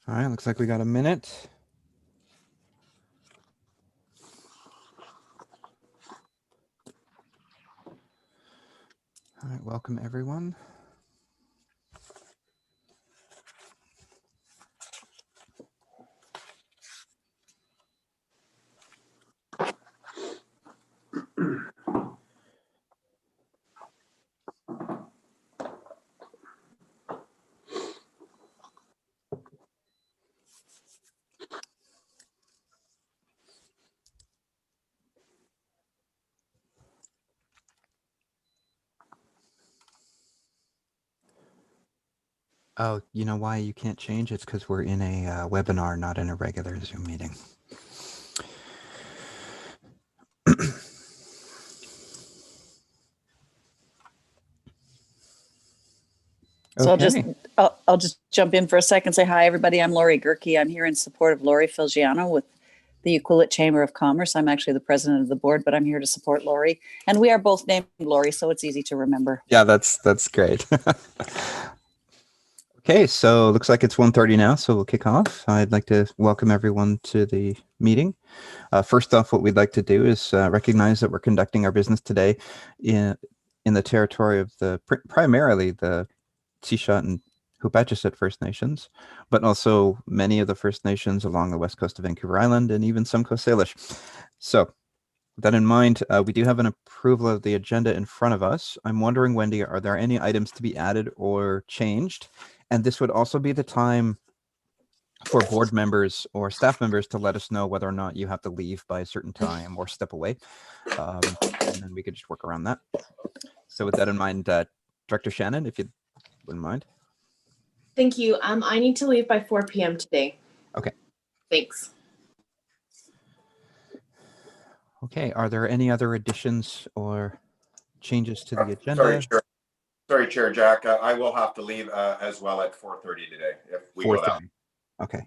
All right, looks like we got a minute. All right, welcome everyone. Oh, you know why you can't change? It's because we're in a webinar, not in a regular Zoom meeting. So Okay. I'll just jump in for a second and say hi, everybody. I'm Lori Gerke. I'm here in support of Lori Filgiano with the Ucluelet Chamber of Commerce. I'm actually the president of the board, but I'm here to support Lori. And we are both named Lori, so it's easy to remember. Yeah, that's great. Okay, so looks like it's 1:30 now, so we'll kick off. I'd like to welcome everyone to the meeting. First off, what we'd like to do is recognize that we're conducting our business today in the territory of primarily the Tsesha and Hupatchisitt First Nations, but also many of the First Nations along the west coast of Vancouver Island and even some Coast Salish. So with that in mind, we do have an approval of the agenda in front of us. I'm wondering, Wendy, are there any items to be added or changed? And this would also be the time for board members or staff members to let us know whether or not you have to leave by a certain time or step away. And then we could just work around that. So with that in mind, Director Shannon, if you wouldn't mind. Thank you. I need to leave by 4 p.m. today. Okay. Thanks. Okay. Are there any other additions or changes to the agenda? Sorry, Chair Jack. I will have to leave as well at 4:30 today if we go down. Okay.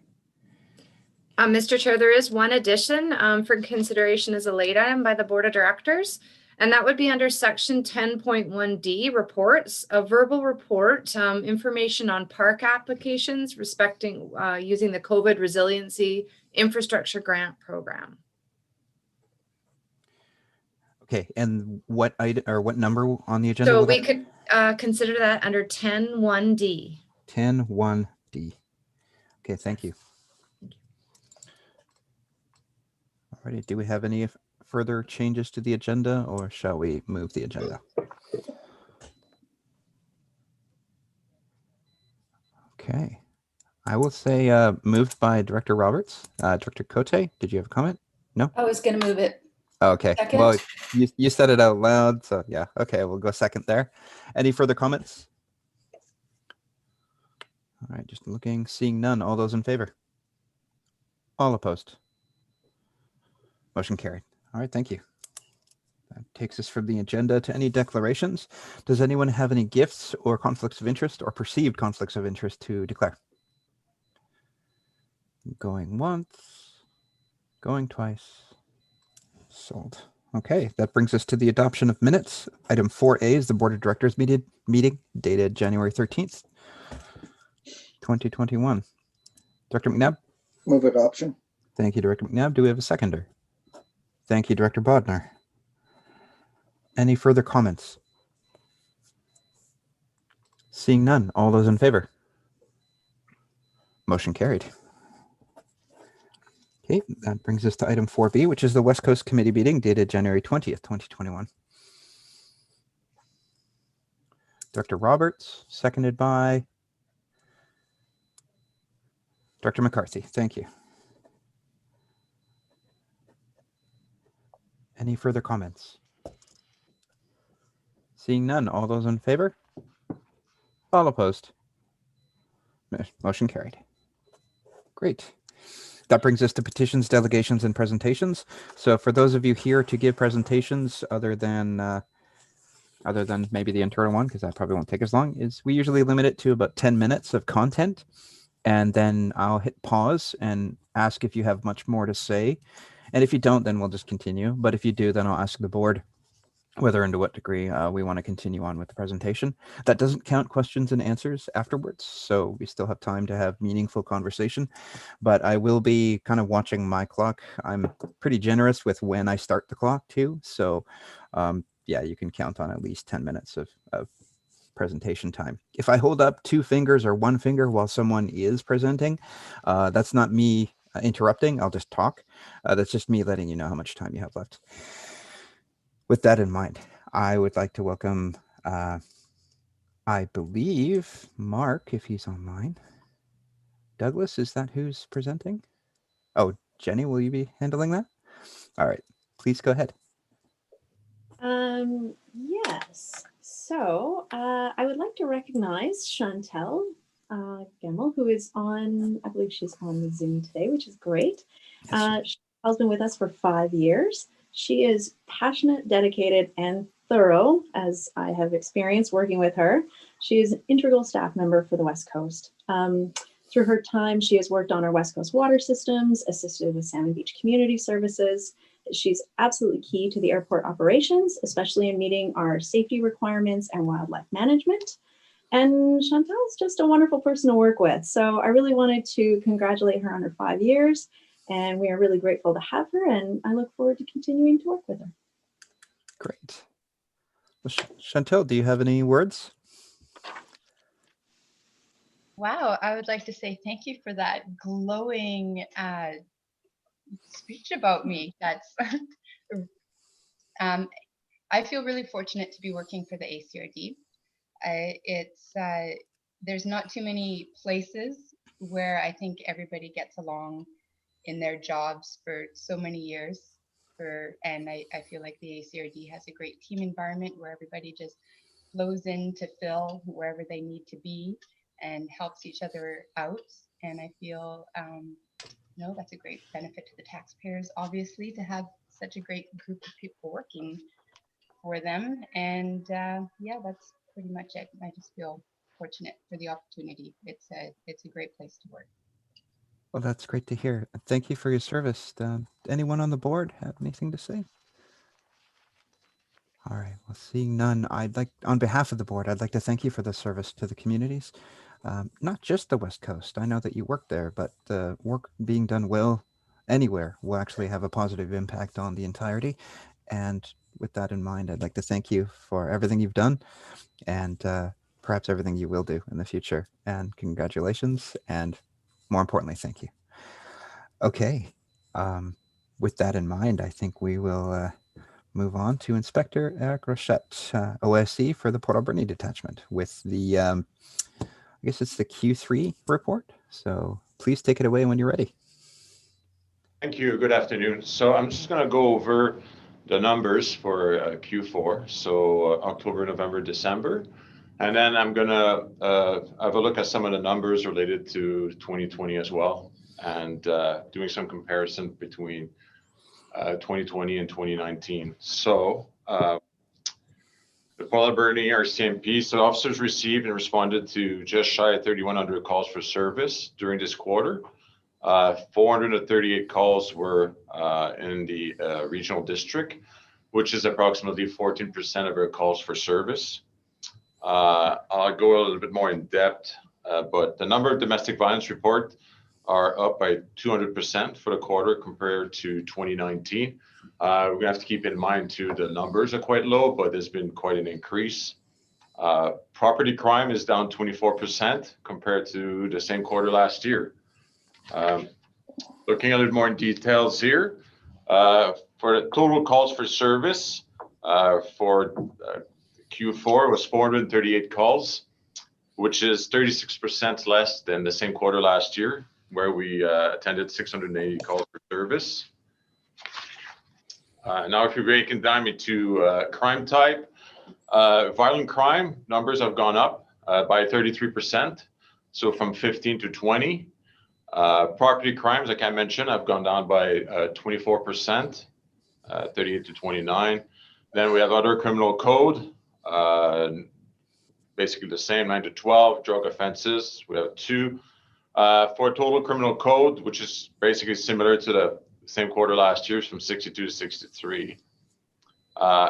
Mr. Chair, there is one addition for consideration as a late item by the Board of Directors, and that would be under Section 10.1D, reports, a verbal report, information on park applications respecting using the COVID Resiliency Infrastructure Grant Program. Okay, and what item or what number on the agenda? So we could consider that under 10.1D. 10.1D. Okay, thank you. Alrighty, do we have any further changes to the agenda, or shall we move the agenda? Okay, I will say moved by Director Roberts. Director Cote, did you have a comment? No? I was going to move it. Okay, Second. well, you said it out loud, so yeah. Okay, we'll go second there. Any further comments? All right, just looking, seeing none. All those in favor? All opposed? Motion carried. All right, thank you. That takes us from the agenda to any declarations. Does anyone have any gifts or conflicts of interest or perceived conflicts of interest to declare? Going once, going twice. Sold. Okay, that brings us to the adoption of minutes. Item 4A is the Board of Directors meeting dated January 13th, 2021. Director McNabb? Move adoption. Thank you, Director McNabb. Do we have a seconder? Thank you, Director Bodnar. Any further comments? Seeing none, all those in favor? Motion carried. Okay, that brings us to item 4B, which is the West Coast Committee meeting dated January 20th, 2021. Director Roberts, seconded by Director McCarthy. Thank you. Any further comments? Seeing none, all those in favor? All opposed? Motion carried. Great. That brings us to petitions, delegations, and presentations. So for those of you here to give presentations other than maybe the internal one, because that probably won't take as long, is we usually limit it to about 10 minutes of content. And then I'll hit pause and ask if you have much more to say. And if you don't, then we'll just continue. But if you do, then I'll ask the board whether and to what degree we want to continue on with the presentation. That doesn't count questions and answers afterwards, so we still have time to have meaningful conversation, but I will be kind of watching my clock. I'm pretty generous with when I start the clock too, so yeah, you can count on at least 10 minutes of presentation time. If I hold up 2 fingers or 1 finger while someone is presenting, that's not me interrupting, I'll just talk. That's just me letting you know how much time you have left. With that in mind, I would like to welcome, I believe, Mark, if he's online. Douglas, is that who's presenting? Oh, Jenny, will you be handling that? All right, please go ahead. Yes. So I would like to recognize Chantel Gemmel, who is on, I believe she's on the Zoom today, which is great. Chantel's been with us for 5 years. She is passionate, dedicated, and thorough, as I have experienced working with her. She is an integral staff member for the West Coast. Through her time, she has worked on our West Coast water systems, assisted with Salmon Beach Community Services. She's absolutely key to the airport operations, especially in meeting our safety requirements and wildlife management. And Chantel's just a wonderful person to work with. So I really wanted to congratulate her on her 5 years. And we are really grateful to have her. And I look forward to continuing to work with her. Great. Well, Chantel, do you have any words? Wow, I would like to say thank you for that glowing speech about me. That's I feel really fortunate to be working for the ACRD. There's not too many places where I think everybody gets along in their jobs for so many years. And I feel like the ACRD has a great team environment where everybody just flows in to fill wherever they need to be and helps each other out. And I feel that's a great benefit to the taxpayers, obviously, to have such a great group of people working for them. And yeah, that's pretty much it. I just feel fortunate for the opportunity. It's a great place to work. Well, that's great to hear. Thank you for your service. Anyone on the board have anything to say? All right. Well, seeing none, on behalf of the board, I'd like to thank you for the service to the communities, not just the West Coast. I know that you work there, but the work being done well anywhere will actually have a positive impact on the entirety. And with that in mind, I'd like to thank you for everything you've done and perhaps everything you will do in the future. And congratulations. And more importantly, thank you. Okay. With that in mind, I think we will move on to Inspector Eric Rochette, OSC for the Port Alberni detachment with the, I guess it's the Q3 report. So please take it away when you're ready. Thank you. Good afternoon. So I'm just going to go over the numbers for Q4. So October, November, December. And then I'm going to have a look at some of the numbers related to 2020 as well, and doing some comparison between 2020 and 2019. So the Port Alberni RCMP, so officers received and responded to just shy of 3,100 calls for service during this quarter. 438 calls were in the regional district, which is approximately 14% of our calls for service. I'll go a little bit more in depth, but the number of domestic violence reports are up by 200% for the quarter compared to 2019. We're gonna have to keep in mind too, the numbers are quite low, but there's been quite an increase. Property crime is down 24% compared to the same quarter last year. Looking a little more in details here, for the total calls for service for Q4 was 438 calls, which is 36% less than the same quarter last year, where we attended 680 calls for service. Now, if you're breaking down into crime type, violent crime numbers have gone up by 33%, so from 15 to 20. Property crimes, like I mentioned, have gone down by 24%, 38 to 29. Then we have other criminal code, basically the same, 9 to 12. Drug offenses, we have 2. For total criminal code, which is basically similar to the same quarter last year, from 62 to 63.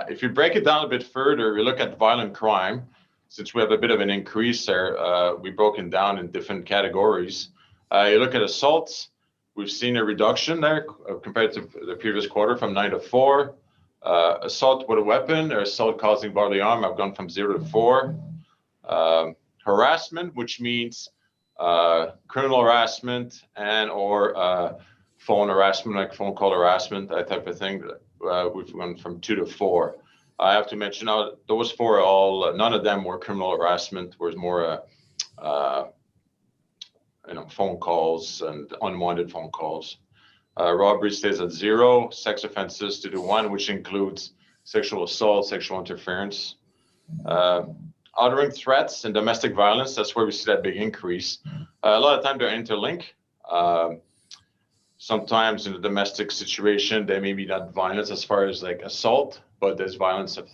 If you break it down a bit further, we look at violent crime. Since we have a bit of an increase there, we broke it down in different categories. You look at assaults, we've seen a reduction there compared to the previous quarter from 9 to 4. Assault with a weapon or assault causing bodily harm, I've gone from 0 to 4. Harassment, which means criminal harassment and or phone harassment, like phone call harassment, that type of thing. We've gone from 2 to 4. I have to mention now those 4 are all, none of them were criminal harassment. Whereas more, phone calls and unwanted phone calls. Robbery stays at 0. Sex offenses 2 to 1, which includes sexual assault, sexual interference. Uttering threats and domestic violence, that's where we see that big increase. A lot of time they're interlinked. Sometimes in a domestic situation, there may be not violence as far as like assault, but there's violence of,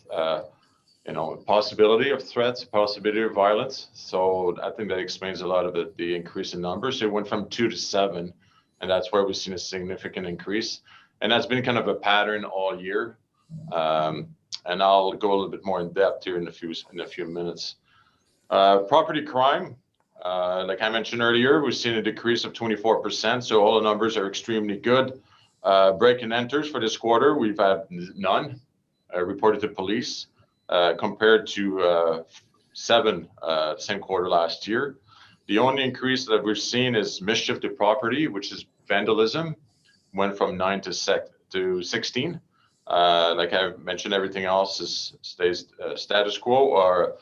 possibility of threats, possibility of violence. So I think that explains a lot of the increase in numbers. It went from 2 to 7, and that's where we've seen a significant increase. And that's been kind of a pattern all year. And I'll go a little bit more in depth here in a few minutes. Property crime, like I mentioned earlier, we've seen a decrease of 24%. So all the numbers are extremely good. Break and enters for this quarter, we've had none reported to police compared to 7 same quarter last year. The only increase that we've seen is mischief to property, which is vandalism, went from 9 to 16. Like I mentioned, everything else stays status quo or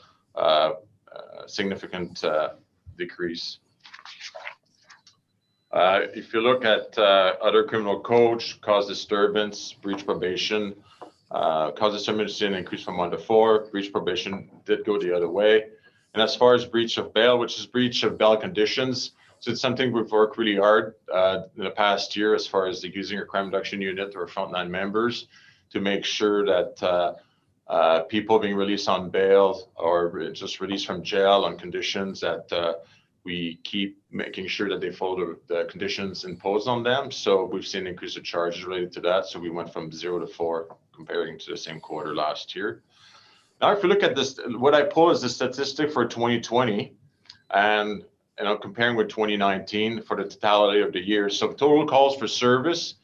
significant decrease. If you look at other criminal code, cause disturbance, breach probation, cause disturbance didn't increase from 1 to 4. Breach probation did go the other way. And as far as breach of bail, which is breach of bail conditions, so it's something we've worked really hard in the past year as far as using our crime reduction unit or frontline members to make sure that people being released on bail or just released from jail on conditions that we keep making sure that they follow the conditions imposed on them. So we've seen an increase of charges related to that. So we went from 0 to 4 comparing to the same quarter last year. Now, if you look at this, what I pull is the statistic for 2020 and comparing with 2019 for the totality of the year. So total calls for service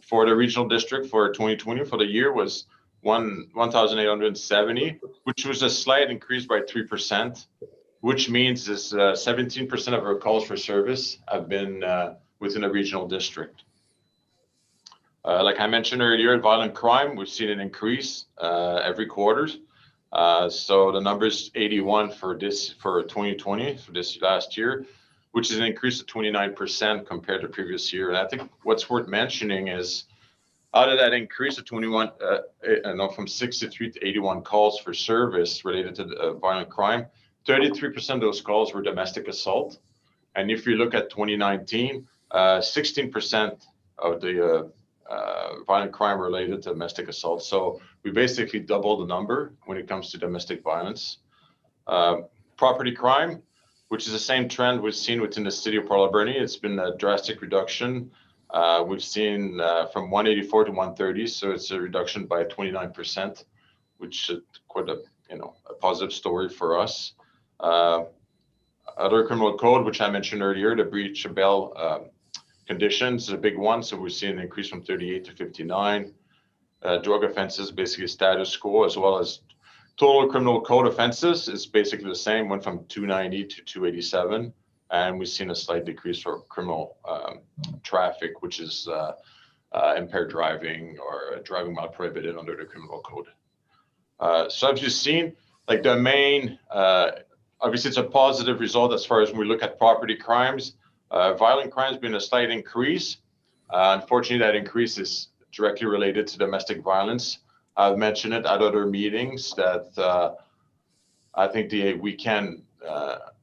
for the regional district for 2020 for the year was 1,870, which was a slight increase by 3%, which means is 17% of our calls for service have been within a regional district. Like I mentioned earlier, violent crime, we've seen an increase every quarter. So the number is 81 for 2020, for this last year, which is an increase of 29% compared to previous year. And I think what's worth mentioning is out of that increase of 21, from 63 to 81 calls for service related to violent crime, 33% of those calls were domestic assault. And if you look at 2019, 16% of the violent crime related to domestic assault. So we basically doubled the number when it comes to domestic violence. Property crime, which is the same trend we've seen within the city of Port Alberni. It's been a drastic reduction. We've seen from 184 to 130, so it's a reduction by 29%, which is quite a positive story for us. Other criminal code, which I mentioned earlier, the breach of bail conditions is a big one. So we're seeing an increase from 38 to 59. Drug offenses, basically status quo, as well as total criminal code offenses is basically the same, went from 290 to 287. And we've seen a slight decrease for criminal traffic, which is impaired driving or driving while prohibited under the criminal code. So as you've seen, like the main, obviously it's a positive result as far as when we look at property crimes. Violent crimes been a slight increase. Unfortunately, that increase is directly related to domestic violence. I've mentioned it at other meetings that I think we can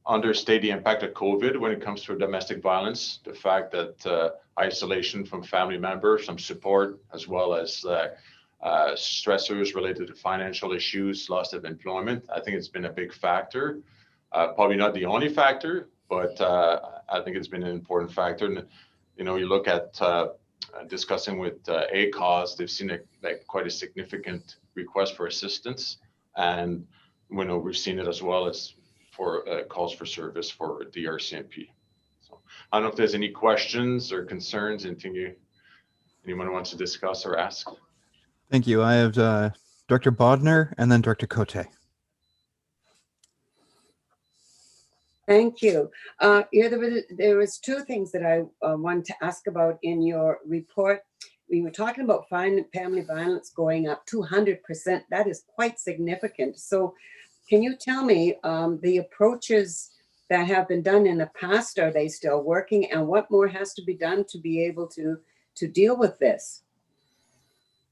understate the impact of COVID when it comes to domestic violence. The fact that isolation from family members, some support, as well as stressors related to financial issues, loss of employment. I think it's been a big factor. Probably not the only factor, but I think it's been an important factor. And you look at discussing with ACOS, they've seen quite a significant requests for assistance. And we've seen it as well as for calls for service for the RCMP. So I don't know if there's any questions or concerns, anyone wants to discuss or ask. Thank you. I have Director Bodner and then Director Cote. Thank you. There was two things that I wanted to ask about in your report. We were talking about family violence going up 200%. That is quite significant. So can you tell me the approaches that have been done in the past, are they still working? And what more has to be done to be able to deal with this?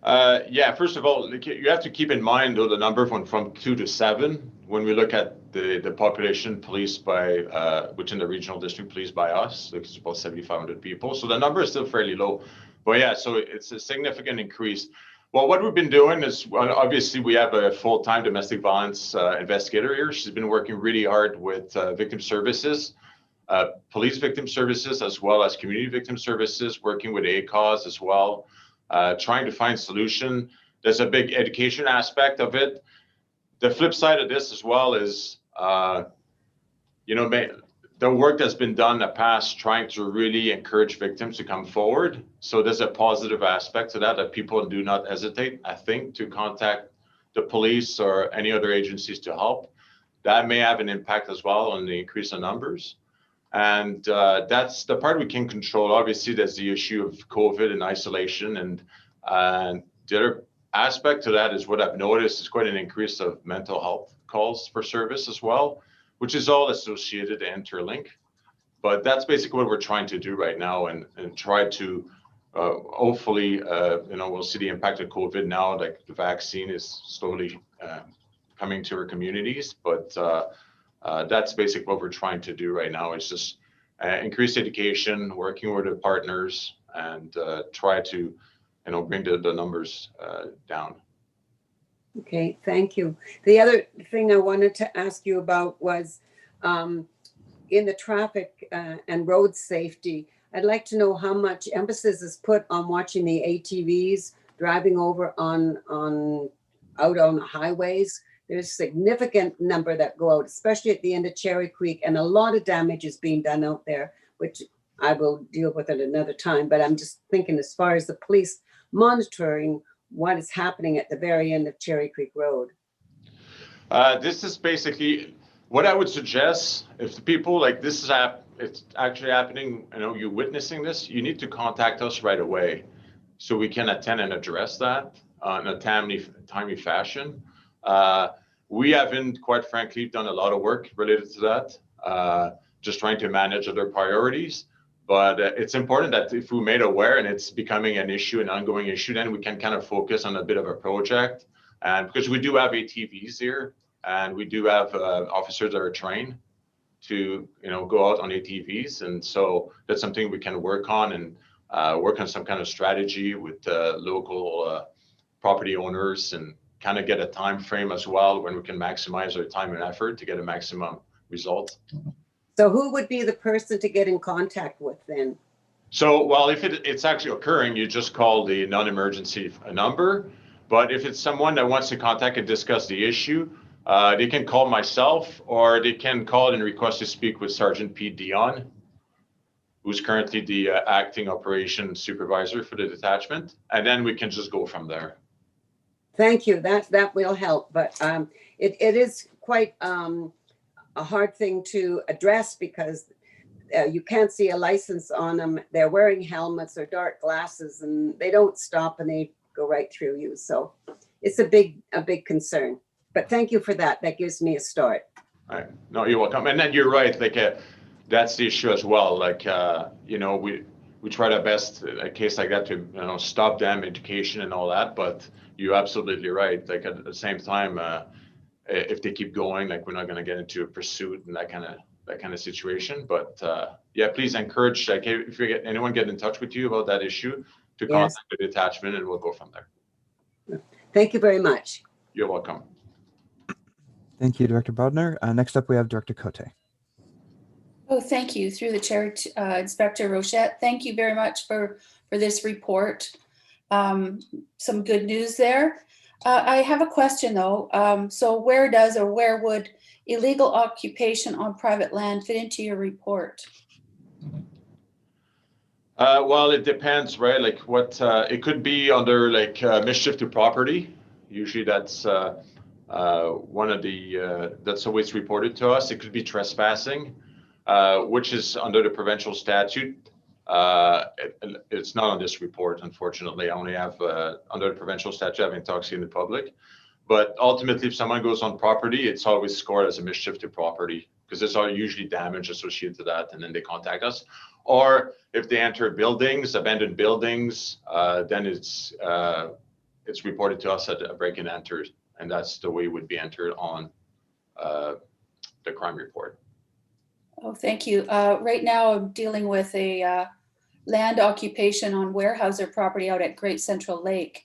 Yeah, first of all, you have to keep in mind though the number went from 2 to 7 when we look at the population policed by within the regional district policed by us. It's about 7,500 people, so the number is still fairly low. But yeah, so it's a significant increase. Well, what we've been doing is, well, obviously we have a full-time domestic violence investigator here. She's been working really hard with victim services, police victim services, as well as community victim services, working with ACAUSE as well. Trying to find solution. There's a big education aspect of it. The flip side of this as well is, the work that's been done in the past, trying to really encourage victims to come forward. So there's a positive aspect to that people do not hesitate, I think, to contact the police or any other agencies to help. That may have an impact as well on the increase in numbers. And that's the part we can control. Obviously, there's the issue of COVID and isolation. And the other aspect to that is what I've noticed is quite an increase of mental health calls for service as well, which is all associated and interlinked. But that's basically what we're trying to do right now and try to hopefully, we'll see the impact of COVID now, like the vaccine is slowly coming to our communities. But that's basically what we're trying to do right now is just increase education, working with the partners, and try to, bring the numbers down. Okay, thank you. The other thing I wanted to ask you about was in the traffic and road safety. I'd like to know how much emphasis is put on watching the ATVs driving over out on the highways. There's a significant number that go out, especially at the end of Cherry Creek, and a lot of damage is being done out there, which I will deal with at another time. But I'm just thinking as far as the police monitoring what is happening at the very end of Cherry Creek Road. This is basically what I would suggest. If the people like this is it's actually happening, you're witnessing this, you need to contact us right away so we can attend and address that in a timely fashion. We haven't, quite frankly, done a lot of work related to that, just trying to manage other priorities. But it's important that if we made aware and it's becoming an issue, an ongoing issue, then we can kind of focus on a bit of a project. And because we do have ATVs here, and we do have officers that are trained to, go out on ATVs. And so that's something we can work on and work on some kind of strategy with local property owners and kind of get a time frame as well when we can maximize our time and effort to get a maximum result. So who would be the person to get in contact with then? So, well, if it's actually occurring, you just call the non-emergency number. But if it's someone that wants to contact and discuss the issue, they can call myself, or they can call and request to speak with Sergeant Pete Dion, who's currently the acting operations supervisor for the detachment. And then we can just go from there. Thank you. That will help. But it is quite a hard thing to address because you can't see a license on them. They're wearing helmets or dark glasses, and they don't stop and they go right through you. So it's a big concern. But thank you for that. That gives me a start. All right. No, you're welcome. And then you're right. Like that's the issue as well. Like we tried our best in a case like that to stop them, education and all that. But you're absolutely right. Like at the same time, if they keep going, like we're not going to get into a pursuit and that kind of situation. But yeah, please encourage. Like if you anyone get in touch with you about that issue, to contact the detachment, and we'll go from there. Thank you very much. You're welcome. Thank you, Director Bodner. Next up, we have Director Cote. Oh, thank you. Through the chair, Inspector Rochette, thank you very much for this report. Some good news there. I have a question though. So where does or where would illegal occupation on private land fit into your report? Well, it depends, right? Like what, it could be under like mischief to property. Usually that's one of the, that's always reported to us. It could be trespassing, which is under the provincial statute. It's not on this report, unfortunately. I only have under the provincial statute, having intoxicating the public. But ultimately, if someone goes on property, it's always scored as a mischief to property because there's all usually damage associated to that, and then they contact us. Or if they enter buildings, abandoned buildings, then it's reported to us at a break and enter, and that's the way it would be entered on the crime report. Oh, thank you. Right now, I'm dealing with a land occupation on Weyerhaeuser property out at Great Central Lake.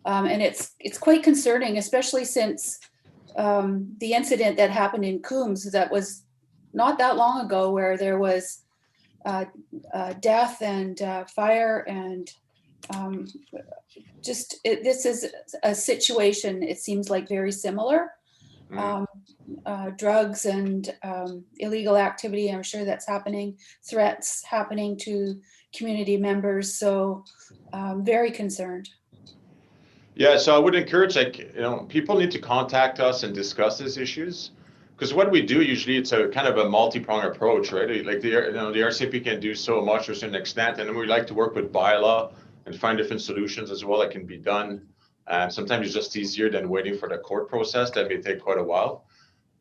And it's quite concerning, especially since the incident that happened in Coombs that was not that long ago, where there was death and fire, and this is a situation, it seems like very similar. Drugs and illegal activity, I'm sure that's happening, threats happening to community members. So very concerned. Yeah, so I would encourage, like, people need to contact us and discuss these issues, because what we do usually, it's a kind of a multi-pronged approach, right? Like the RCMP can do so much to a certain extent, and then we like to work with bylaw and find different solutions as well that can be done. Sometimes it's just easier than waiting for the court process. That may take quite a while,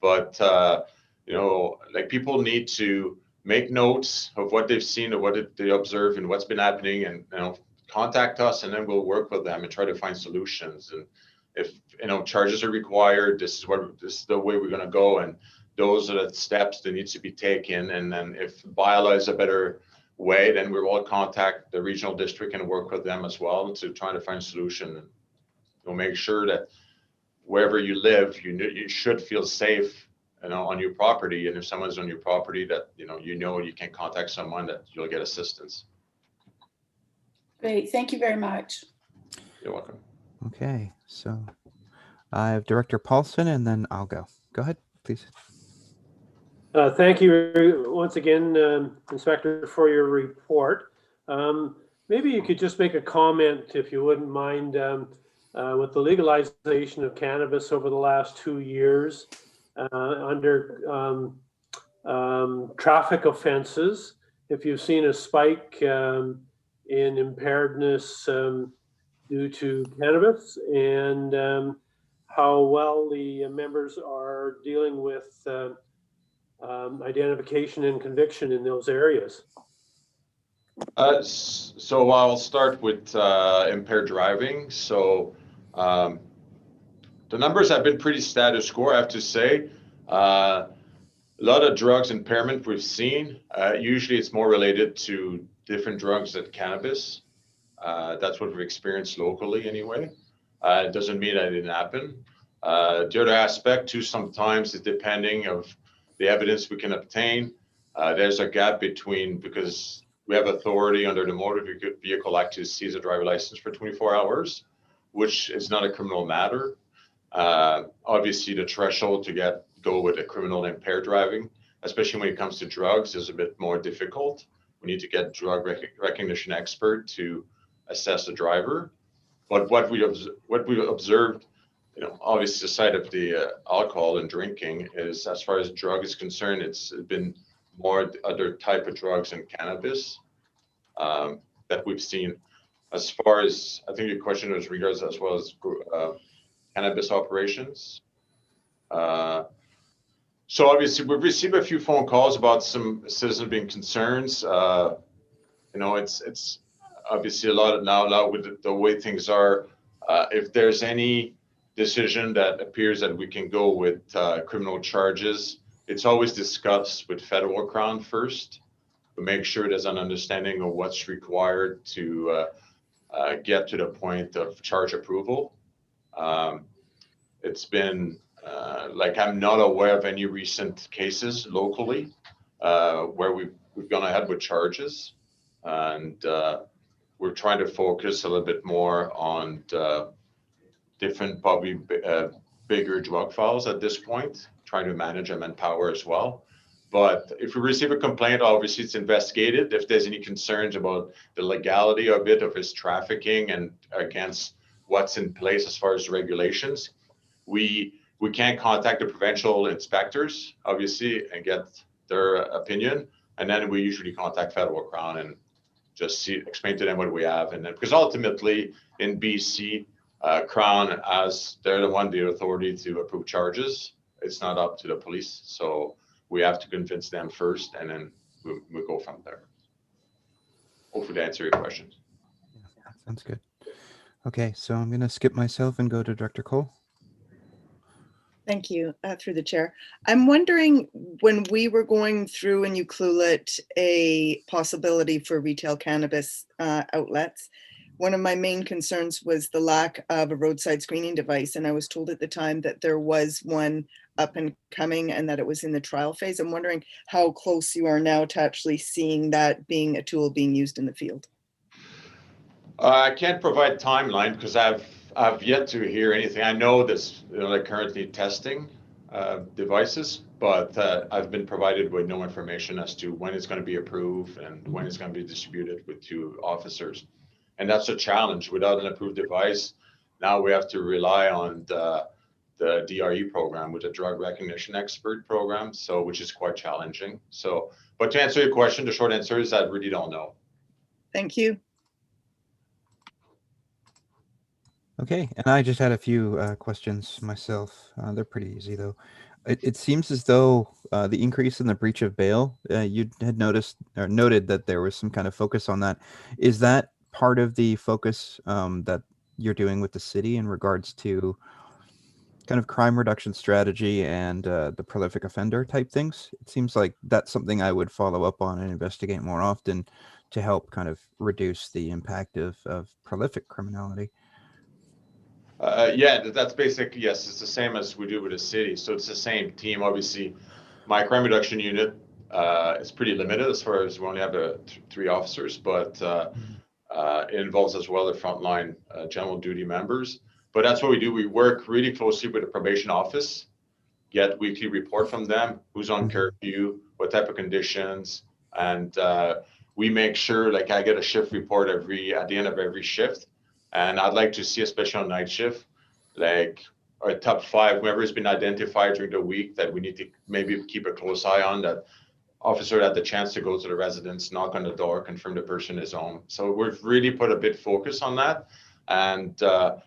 but like people need to make notes of what they've seen or what they observe and what's been happening, and contact us, and then we'll work with them and try to find solutions. And if charges are required, this is the way we're going to go, and those are the steps that needs to be taken. And then if bylaw is a better way, then we will contact the regional district and work with them as well to try to find a solution. And we'll make sure that wherever you live, you should feel safe, on your property. And if someone's on your property, that you can contact someone, that you'll get assistance. Great, thank you very much. You're welcome. Okay, so I have Director Paulson, and then I'll go. Go ahead, please. Thank you once again, Inspector, for your report. Maybe you could just make a comment, if you wouldn't mind, with the legalization of cannabis over the last 2 years under traffic offenses, if you've seen a spike in impairedness due to cannabis, and how well the members are dealing with identification and conviction in those areas. So I'll start with impaired driving. So the numbers have been pretty status quo, I have to say. A lot of drugs impairment we've seen. Usually it's more related to different drugs than cannabis. That's what we've experienced locally anyway. It doesn't mean that it didn't happen. The other aspect too, sometimes is depending of the evidence we can obtain. There's a gap between, because we have authority under the Motor Vehicle Act to seize a driver license for 24 hours, which is not a criminal matter. Obviously, the threshold to go with a criminal impaired driving, especially when it comes to drugs, is a bit more difficult. We need to get drug recognition expert to assess the driver. But what we observed, obviously aside of the alcohol and drinking, is as far as drug is concerned, it's been more other type of drugs than cannabis that we've seen. As far as, I think your question was regards as well as cannabis operations. So obviously we've received a few phone calls about some citizens being concerned. It's obviously a lot now with the way things are. If there's any decision that appears that we can go with criminal charges, it's always discussed with federal Crown first to make sure there's an understanding of what's required to get to the point of charge approval. It's been I'm not aware of any recent cases locally where we've gone ahead with charges, and we're trying to focus a little bit more on the different, probably bigger drug files at this point, trying to manage them and power as well. But if we receive a complaint, obviously it's investigated. If there's any concerns about the legality of it, of his trafficking and against what's in place as far as regulations, we can contact the provincial inspectors, obviously, and get their opinion. And then we usually contact Federal Crown and just explain to them what we have. And then, because ultimately in BC, Crown, as they're the authority to approve charges, it's not up to the police. So we have to convince them first, and then we'll go from there. Hopefully to answer your questions. Yeah, sounds good. Okay, so I'm going to skip myself and go to Director Cole. Thank you, through the chair. I'm wondering, when we were going through in Ucluelet a possibility for retail cannabis outlets, one of my main concerns was the lack of a roadside screening device. And I was told at the time that there was one up and coming and that it was in the trial phase. I'm wondering how close you are now to actually seeing that being a tool being used in the field. I can't provide timeline because I've yet to hear anything. I know this, they're currently testing devices, but I've been provided with no information as to when it's going to be approved and when it's going to be distributed with two officers. And that's a challenge. Without an approved device, now we have to rely on the DRE program, with a drug recognition expert program, so which is quite challenging. So, but to answer your question, the short answer is I really don't know. Thank you. Okay, and I just had a few questions myself. They're pretty easy though. It seems as though the increase in the breach of bail, you had noticed or noted that there was some kind of focus on that. Is that part of the focus that you're doing with the city in regards to kind of crime reduction strategy and the prolific offender type things? It seems like that's something I would follow up on and investigate more often to help kind of reduce the impact of prolific criminality. Yeah, that's basically, yes, it's the same as we do with the city. So it's the same team. Obviously, my crime reduction unit is pretty limited as far as we only have 3 officers, but it involves as well the frontline general duty members. But that's what we do. We work really closely with the probation office, get weekly report from them, who's on curfew, what type of conditions, and we make sure, like I get a shift report at the end of every shift. And I'd like to see, especially on night shift, like our top 5, whoever has been identified during the week that we need to maybe keep a close eye on, that officer had the chance to go to the residence, knock on the door, confirm the person is home. So we've really put a bit focus on that. And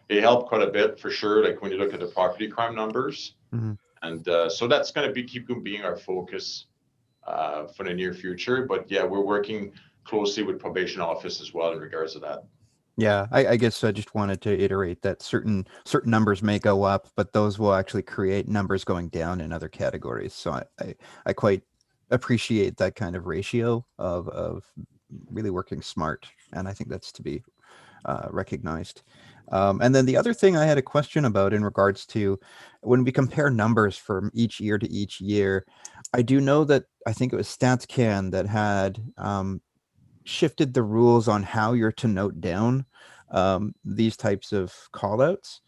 it helped quite a bit for sure, like when you look at the property crime numbers. And so that's going to keep being our focus for the near future. But yeah, we're working closely with probation office as well in regards to that. Yeah, I guess I just wanted to iterate that certain numbers may go up, but those will actually create numbers going down in other categories. So I quite appreciate that kind of ratio of really working smart, and I think that's to be recognized. And then the other thing I had a question about in regards to when we compare numbers from each year to each year, I do know that I think it was StatsCan that had shifted the rules on how you're to note down these types of call outs,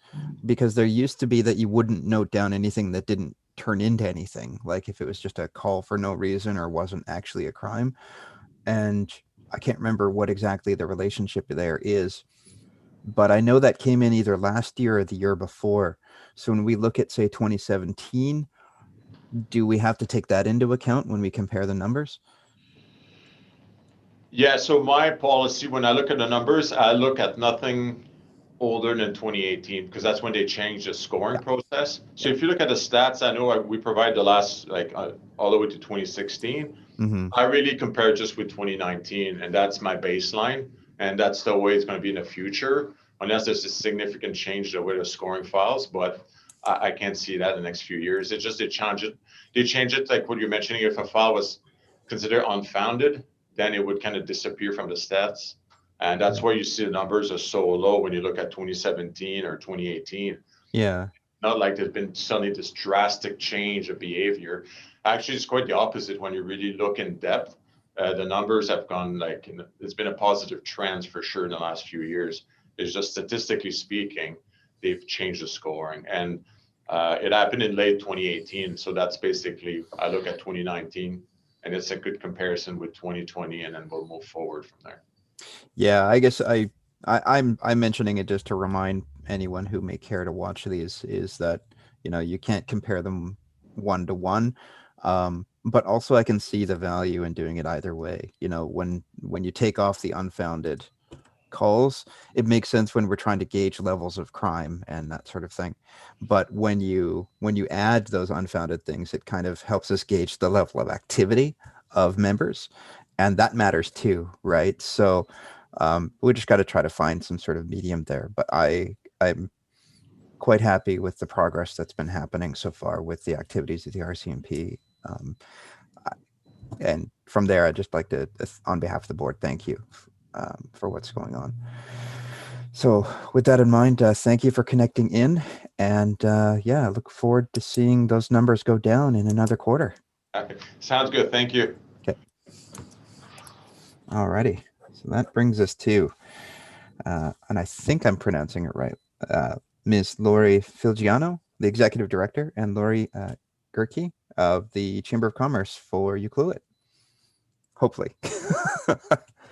because there used to be that you wouldn't note down anything that didn't turn into anything, like if it was just a call for no reason or wasn't actually a crime. And I can't remember what exactly the relationship there is, but I know that came in either last year or the year before. So when we look at, say, 2017, do we have to take that into account when we compare the numbers? Yeah, so my policy, when I look at the numbers, I look at nothing older than 2018, because that's when they changed the scoring process. So if you look at the stats, I know we provide the last, like all the way to 2016. I really compare just with 2019, and that's my baseline. And that's the way it's going to be in the future, unless there's a significant change the way the scoring files. But I can't see that in the next few years. It's just they change it like what you're mentioning. If a file was considered unfounded, then it would kind of disappear from the stats. And that's why you see the numbers are so low when you look at 2017 or 2018. Yeah. Not like there's been suddenly this drastic change of behavior. Actually, it's quite the opposite when you really look in depth. The numbers have gone like, it's been a positive trend for sure in the last few years. It's just statistically speaking, they've changed the scoring. And it happened in late 2018. So that's basically, I look at 2019 and it's a good comparison with 2020, and then we'll move forward from there. Yeah, I guess I'm mentioning it just to remind anyone who may care to watch these is that, you know, you can't compare them 1-to-1. But also I can see the value in doing it either way. You know, when you take off the unfounded calls, it makes sense when we're trying to gauge levels of crime and that sort of thing. But when you add those unfounded things, it kind of helps us gauge the level of activity of members, and that matters too, right? So we just got to try to find some sort of medium there. But I'm quite happy with the progress that's been happening so far with the activities of the RCMP. And from there, I'd just like to, on behalf of the board, thank you for what's going on. So with that in mind, thank you for connecting in. And yeah, I look forward to seeing those numbers go down in another quarter. Sounds good. Thank you. Okay. All righty. So that brings us to, and I think I'm pronouncing it right, Ms. Lori Filgiano, the Executive Director, and Lori Gerke of the Chamber of Commerce for Ucluelet. Hopefully.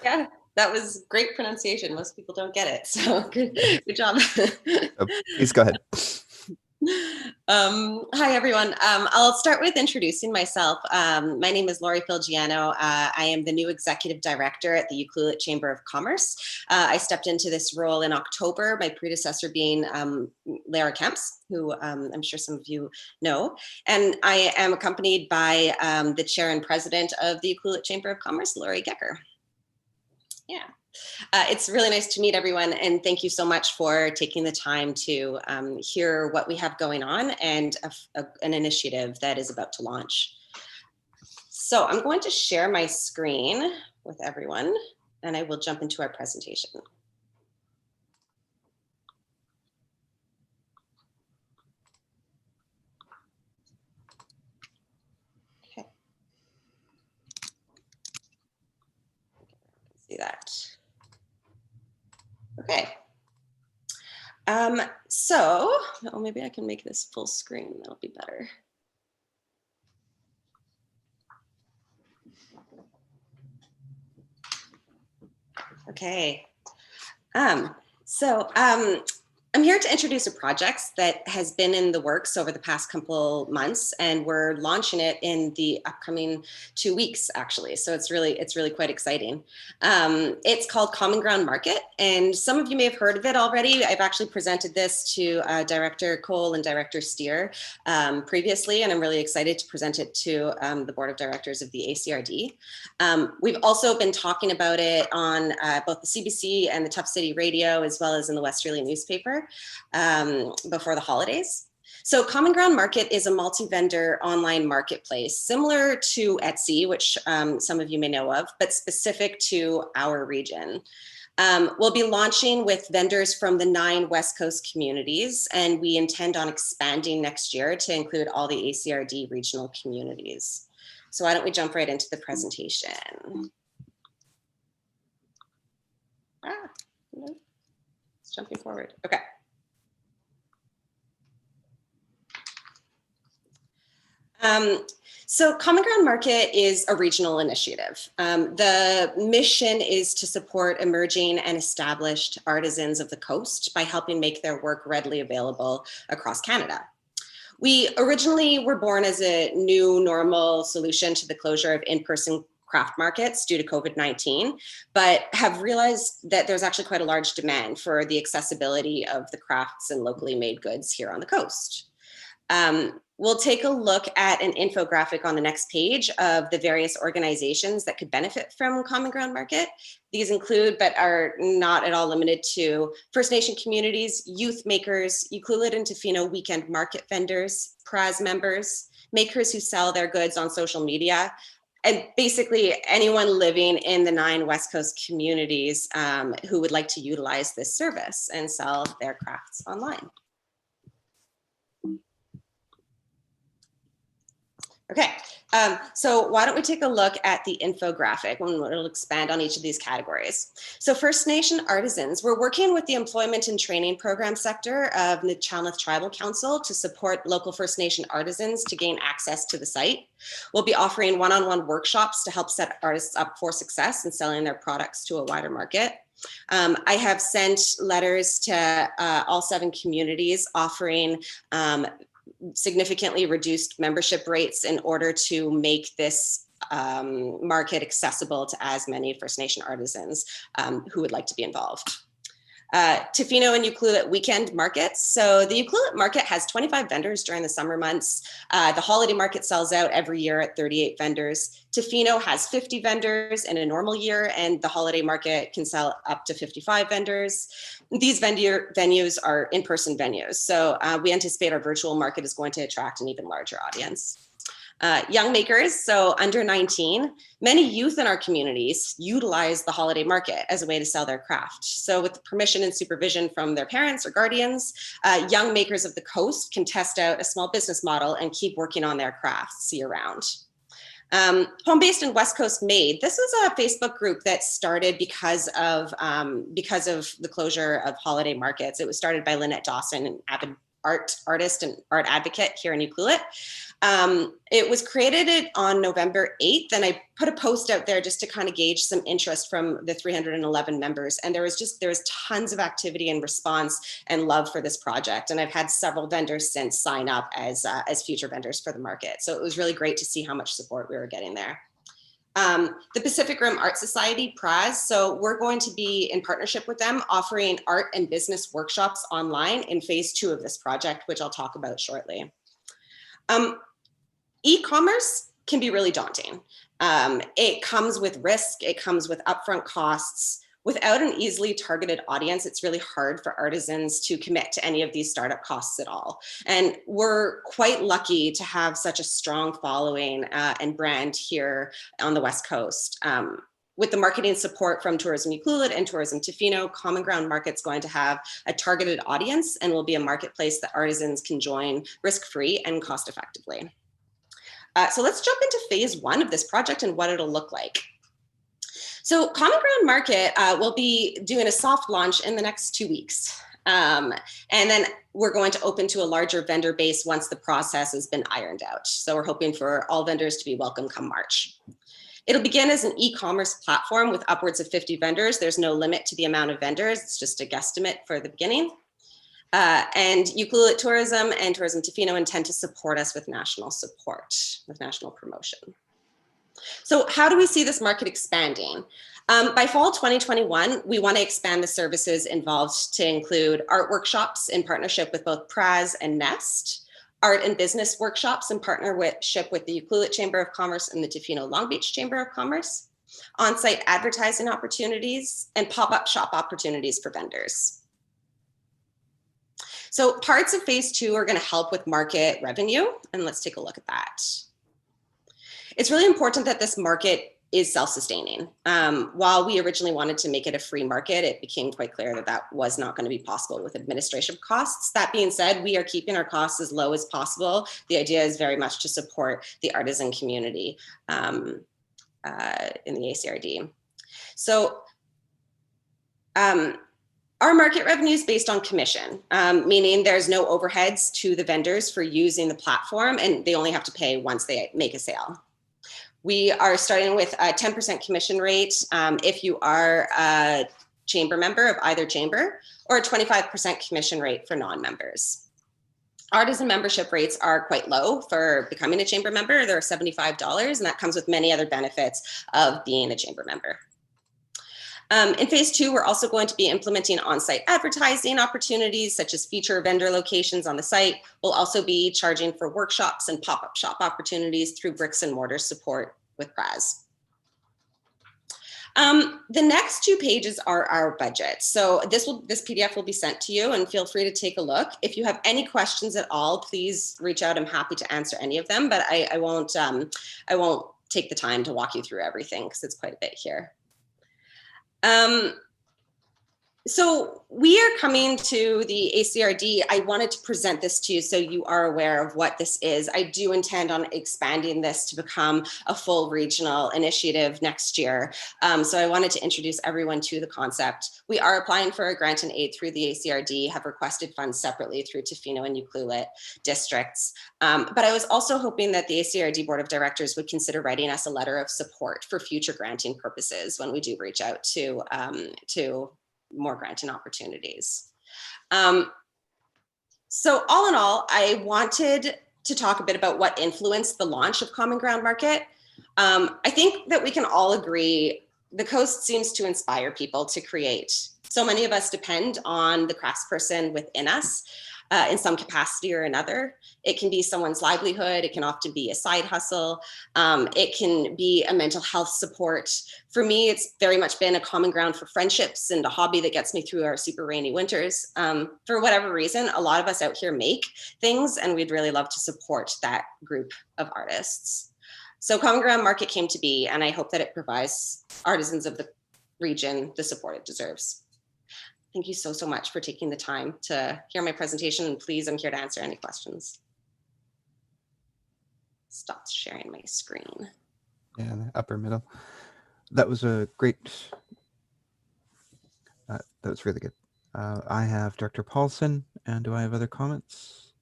Yeah, that was great pronunciation. Most people don't get it, so good job. Please go ahead. Hi, everyone. I'll start with introducing myself. My name is Lori Filgiano. I am the new Executive Director at the Ucluelet Chamber of Commerce. I stepped into this role in October, my predecessor being Lara Kemps, who I'm sure some of you know. And I am accompanied by the Chair and President of the Ucluelet Chamber of Commerce, Lori Gecker. Yeah. It's really nice to meet everyone, and thank you so much for taking the time to hear what we have going on and an initiative that is about to launch. So I'm going to share my screen with everyone, and I will jump into our presentation. Okay. See that. Okay. So maybe I can make this full screen. That'll be better. Okay. I'm here to introduce a project that has been in the works over the past couple months, and we're launching it in the upcoming 2 weeks, actually. So it's really quite exciting. It's called Common Ground Market, and some of you may have heard of it already. I've actually presented this to Director Cole and Director Steer previously, and I'm really excited to present it to the Board of Directors of the ACRD. We've also been talking about it on both the CBC and the Tough City Radio, as well as in the Westerly newspaper before the holidays. So Common Ground Market is a multi-vendor online marketplace similar to Etsy, which some of you may know of, but specific to our region. We'll be launching with vendors from the 9 West Coast communities, and we intend on expanding next year to include all the ACRD regional communities. So why don't we jump right into the presentation? It's jumping forward. Okay. So Common Ground Market is a regional initiative. The mission is to support emerging and established artisans of the coast by helping make their work readily available across Canada. We originally were born as a new normal solution to the closure of in-person craft markets due to COVID-19, but have realized that there's actually quite a large demand for the accessibility of the crafts and locally made goods here on the coast. We'll take a look at an infographic on the next page of the various organizations that could benefit from Common Ground Market. These include, but are not at all limited to, First Nation communities, youth makers, Ucluelet and Tofino weekend market vendors, PRAS members, makers who sell their goods on social media, and basically anyone living in the 9 West Coast communities who would like to utilize this service and sell their crafts online. Okay, so why don't we take a look at the infographic and it'll expand on each of these categories. So First Nation artisans, we're working with the employment and training program sector of the Chalmette Tribal Council to support local First Nation artisans to gain access to the site. We'll be offering one-on-one workshops to help set artists up for success in selling their products to a wider market. I have sent letters to all 7 communities offering significantly reduced membership rates in order to make this market accessible to as many First Nation artisans who would like to be involved. Tofino and Ucluelet weekend markets. So the Ucluelet market has 25 vendors during the summer months. The holiday market sells out every year at 38 vendors. Tofino has 50 vendors in a normal year, and the holiday market can sell up to 55 vendors. These venues are in-person venues, so we anticipate our virtual market is going to attract an even larger audience. Young makers, so under 19, many youth in our communities utilize the holiday market as a way to sell their craft. So with permission and supervision from their parents or guardians, young makers of the coast can test out a small business model and keep working on their crafts year-round. Home-based and West Coast Made. This was a Facebook group that started because of the closure of holiday markets. It was started by Lynette Dawson, an avid artist and art advocate here in Ucluelet. It was created on November 8th, and I put a post out there just to kind of gauge some interest from the 311 members. And there was tons of activity and response and love for this project. And I've had several vendors since sign up as future vendors for the market. So it was really great to see how much support we were getting there. The Pacific Rim Art Society, PRAS, so we're going to be in partnership with them offering art and business workshops online in phase 2 of this project, which I'll talk about shortly. E-commerce can be really daunting. It comes with risk, it comes with upfront costs. Without an easily targeted audience, it's really hard for artisans to commit to any of these startup costs at all. And we're quite lucky to have such a strong following and brand here on the West Coast. With the marketing support from Tourism Ucluelet and Tourism Tofino, Common Ground Market's going to have a targeted audience and will be a marketplace that artisans can join risk-free and cost-effectively. So let's jump into phase 1 of this project and what it'll look like. So Common Ground Market will be doing a soft launch in the next 2 weeks. And then we're going to open to a larger vendor base once the process has been ironed out. So we're hoping for all vendors to be welcome come March. It'll begin as an e-commerce platform with upwards of 50 vendors. There's no limit to the amount of vendors. It's just a guesstimate for the beginning. And Ucluelet Tourism and Tourism Tofino intend to support us with national support, with national promotion. So how do we see this market expanding? By fall 2021, we want to expand the services involved to include art workshops in partnership with both PRAS and Nest, art and business workshops in partnership with the Ucluelet Chamber of Commerce and the Tofino Long Beach Chamber of Commerce, on-site advertising opportunities, and pop-up shop opportunities for vendors. So parts of phase 2 are going to help with market revenue, and let's take a look at that. It's really important that this market is self-sustaining. While we originally wanted to make it a free market, it became quite clear that that was not going to be possible with administration costs. That being said, we are keeping our costs as low as possible. The idea is very much to support the artisan community in the ACRD. So our market revenue is based on commission, meaning there's no overheads to the vendors for using the platform, and they only have to pay once they make a sale. We are starting with a 10% commission rate if you are a chamber member of either chamber, or a 25% commission rate for non-members. Artisan membership rates are quite low for becoming a chamber member. They're $75, and that comes with many other benefits of being a chamber member. In phase 2, we're also going to be implementing on-site advertising opportunities, such as feature vendor locations on the site. We'll also be charging for workshops and pop-up shop opportunities through bricks and mortar support with PRAS. The next 2 pages are our budget. So this PDF will be sent to you, and feel free to take a look. If you have any questions at all, please reach out. I'm happy to answer any of them, but I won't take the time to walk you through everything because it's quite a bit here. So we are coming to the ACRD. I wanted to present this to you so you are aware of what this is. I do intend on expanding this to become a full regional initiative next year. So I wanted to introduce everyone to the concept. We are applying for a grant and aid through the ACRD, have requested funds separately through Tofino and Ucluelet districts. But I was also hoping that the ACRD Board of Directors would consider writing us a letter of support for future granting purposes when we do reach out to more granting opportunities. So all in all, I wanted to talk a bit about what influenced the launch of Common Ground Market. I think that we can all agree the coast seems to inspire people to create. So many of us depend on the craftsperson within us in some capacity or another. It can be someone's livelihood. It can often be a side hustle. It can be a mental health support. For me, it's very much been a common ground for friendships and a hobby that gets me through our super rainy winters. For whatever reason, a lot of us out here make things, and we'd really love to support that group of artists. So Common Ground Market came to be, and I hope that it provides artisans of the region the support it deserves. Thank you so, so much for taking the time to hear my presentation. And please, I'm here to answer any questions. Stop sharing my screen. Yeah, in the upper middle. That was a great, that was really good. I have Dr. Paulson, and do I have other comments?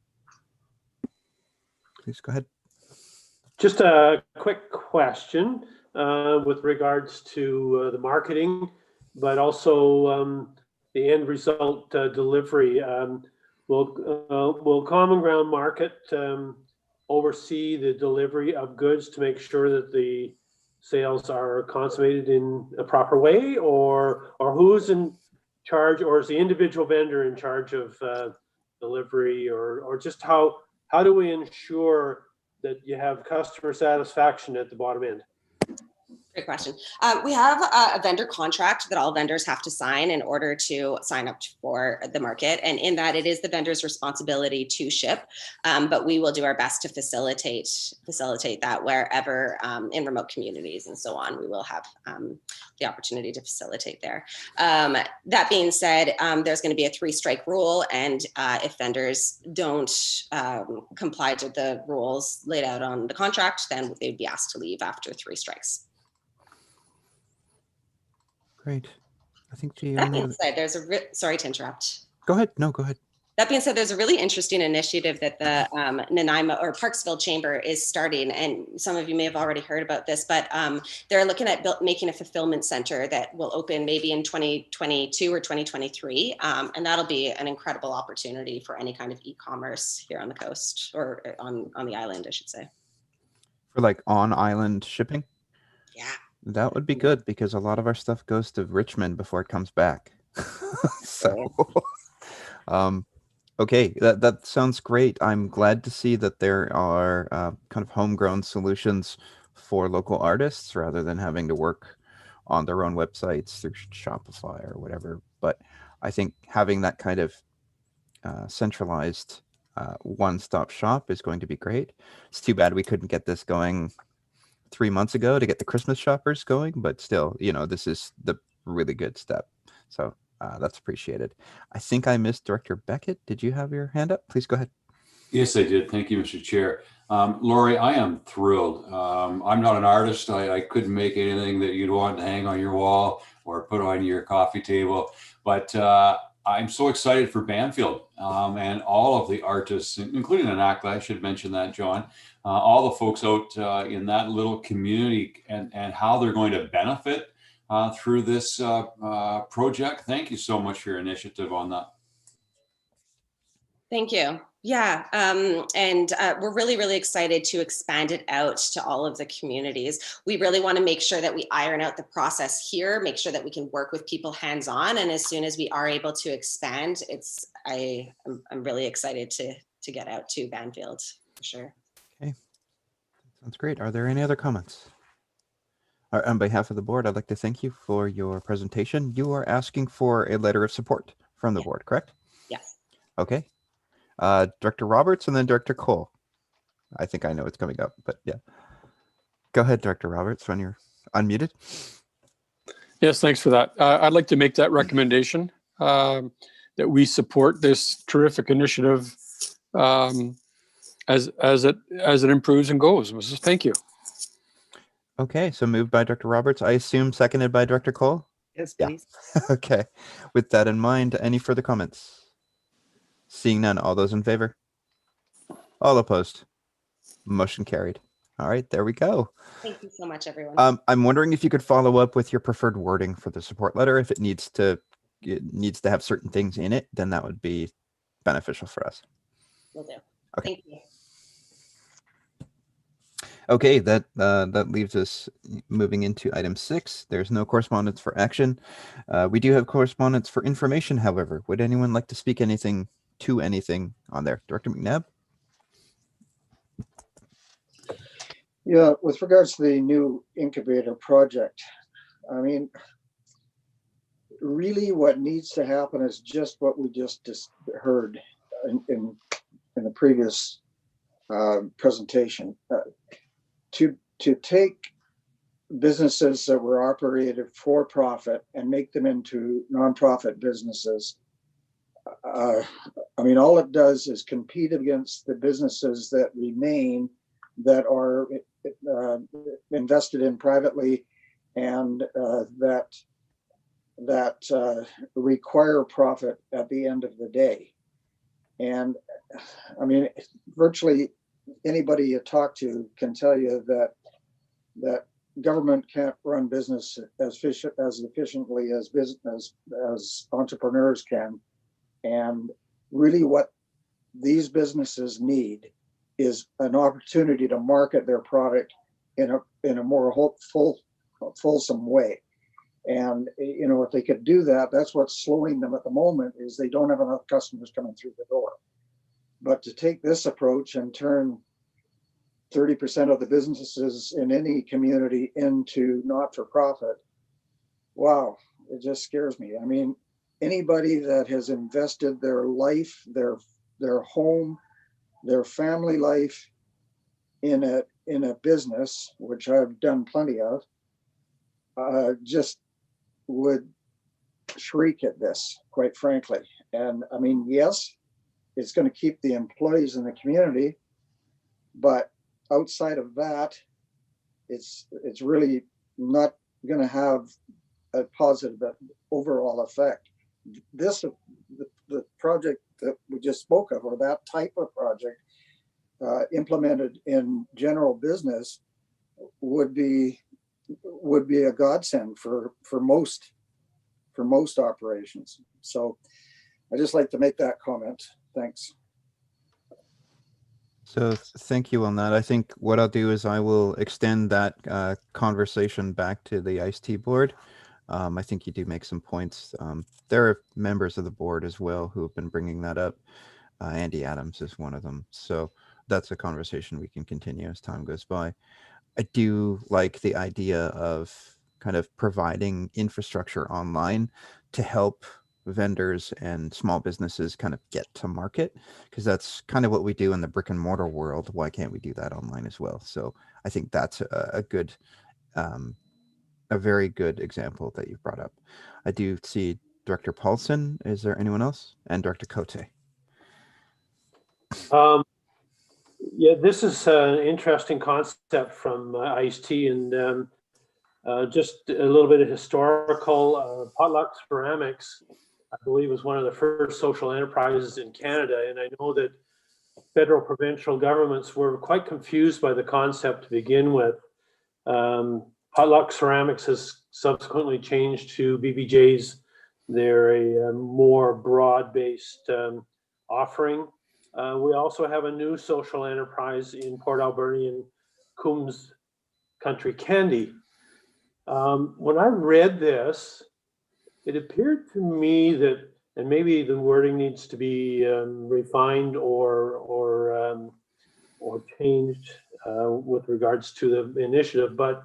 Please go ahead. Just a quick question with regards to the marketing, but also the end result delivery. Will Common Ground Market oversee the delivery of goods to make sure that the sales are consummated in a proper way, or who's in charge, or is the individual vendor in charge of delivery, or just how do we ensure that you have customer satisfaction at the bottom end? Great question. We have a vendor contract that all vendors have to sign in order to sign up for the market. And in that, it is the vendor's responsibility to ship, but we will do our best to facilitate that wherever in remote communities and so on, we will have the opportunity to facilitate there. That being said, there's going to be a 3-strike rule. And if vendors don't comply to the rules laid out on the contract, then they'd be asked to leave after 3 strikes. Great. I think that being said, there's sorry to interrupt. Go ahead. No, go ahead. That being said, there's a really interesting initiative that the Nanaimo or Parksville Chamber is starting, and some of you may have already heard about this, but they're looking at making a fulfillment center that will open maybe in 2022 or 2023, and that'll be an incredible opportunity for any kind of e-commerce here on the coast, or on the island, I should say. For like on-island shipping? Yeah. That would be good, because a lot of our stuff goes to Richmond before it comes back. So, okay, that sounds great. I'm glad to see that there are kind of homegrown solutions for local artists rather than having to work on their own websites through Shopify or whatever. But I think having that kind of centralized one-stop shop is going to be great. It's too bad we couldn't get this going 3 months ago to get the Christmas shoppers going, but still, you know, this is the really good step. So that's appreciated. I think I missed Director Beckett. Did you have your hand up? Please go ahead. Yes, I did. Thank you, Mr. Chair. Lori, I am thrilled. I'm not an artist. I couldn't make anything that you'd want to hang on your wall or put on your coffee table, but I'm so excited for Banfield and all of the artists, including Anakla. I should mention that, John. All the folks out in that little community and how they're going to benefit through this project. Thank you so much for your initiative on that. Thank you. Yeah, and we're really, really excited to expand it out to all of the communities. We really want to make sure that we iron out the process here, make sure that we can work with people hands-on, and as soon as we are able to expand, I'm really excited to get out to Banfield for sure. Okay, sounds great. Are there any other comments? On behalf of the board, I'd like to thank you for your presentation. You are asking for a letter of support from the board, correct? Yes. Okay. Director Roberts and then Director Cole. I think I know it's coming up, but yeah. Go ahead, Director Roberts, when you're unmuted. Yes, thanks for that. I'd like to make that recommendation that we support this terrific initiative as it improves and goes. So thank you. Okay, so moved by Director Roberts. I assume seconded by Director Cole? Yes, Yeah. please. Okay. With that in mind, any further comments? Seeing none, all those in favor? All opposed? Motion carried. All right, there we go. Thank you so much, everyone. I'm wondering if you could follow up with your preferred wording for the support letter. If it needs to have certain things in it, then that would be beneficial for us. Will do. Okay. Thank you. Okay, that leaves us moving into item 6. There's no correspondence for action. We do have correspondence for information, however. Would anyone like to speak anything on there? Director McNabb? Yeah, with regards to the new incubator project, I mean, really what needs to happen is just what we just heard in the previous presentation. To take businesses that were operated for profit and make them into nonprofit businesses, I mean, all it does is compete against the businesses that remain that are invested in privately and that require profit at the end of the day. And I mean, virtually anybody you talk to can tell you that government can't run business as efficiently as entrepreneurs can. And really what these businesses need is an opportunity to market their product in a more fulsome way. And you know, if they could do that, that's what's slowing them at the moment, is they don't have enough customers coming through the door. But to take this approach and turn 30% of the businesses in any community into not-for-profit, wow, it just scares me. I mean, anybody that has invested their life, their home, their family life in a business, which I've done plenty of, just would shriek at this, quite frankly. And I mean, yes, it's going to keep the employees in the community, but outside of that, it's really not going to have a positive overall effect. The project that we just spoke of, or that type of project implemented in general business, would be a godsend for most operations. So I just like to make that comment. Thanks. So thank you on that. I think what I'll do is I will extend that conversation back to the ICE-T board. I think you do make some points. There are members of the board as well who have been bringing that up. Andy Adams is one of them. So that's a conversation we can continue as time goes by. I do like the idea of kind of providing infrastructure online to help vendors and small businesses kind of get to market, because that's kind of what we do in the brick and mortar world. Why can't we do that online as well? So I think that's a very good example that you've brought up. I do see Director Paulson. Is there anyone else? And Director Cote. Yeah, this is an interesting concept from ICE-T, and just a little bit of historical. Potluck Ceramics, I believe, was one of the first social enterprises in Canada, and I know that federal, provincial governments were quite confused by the concept to begin with. Potluck Ceramics has subsequently changed to BBJ's. They're a more broad-based offering. We also have a new social enterprise in Port Alberni, Coombs Country Candy. When I read this, it appeared to me that, and maybe the wording needs to be refined or changed with regards to the initiative, but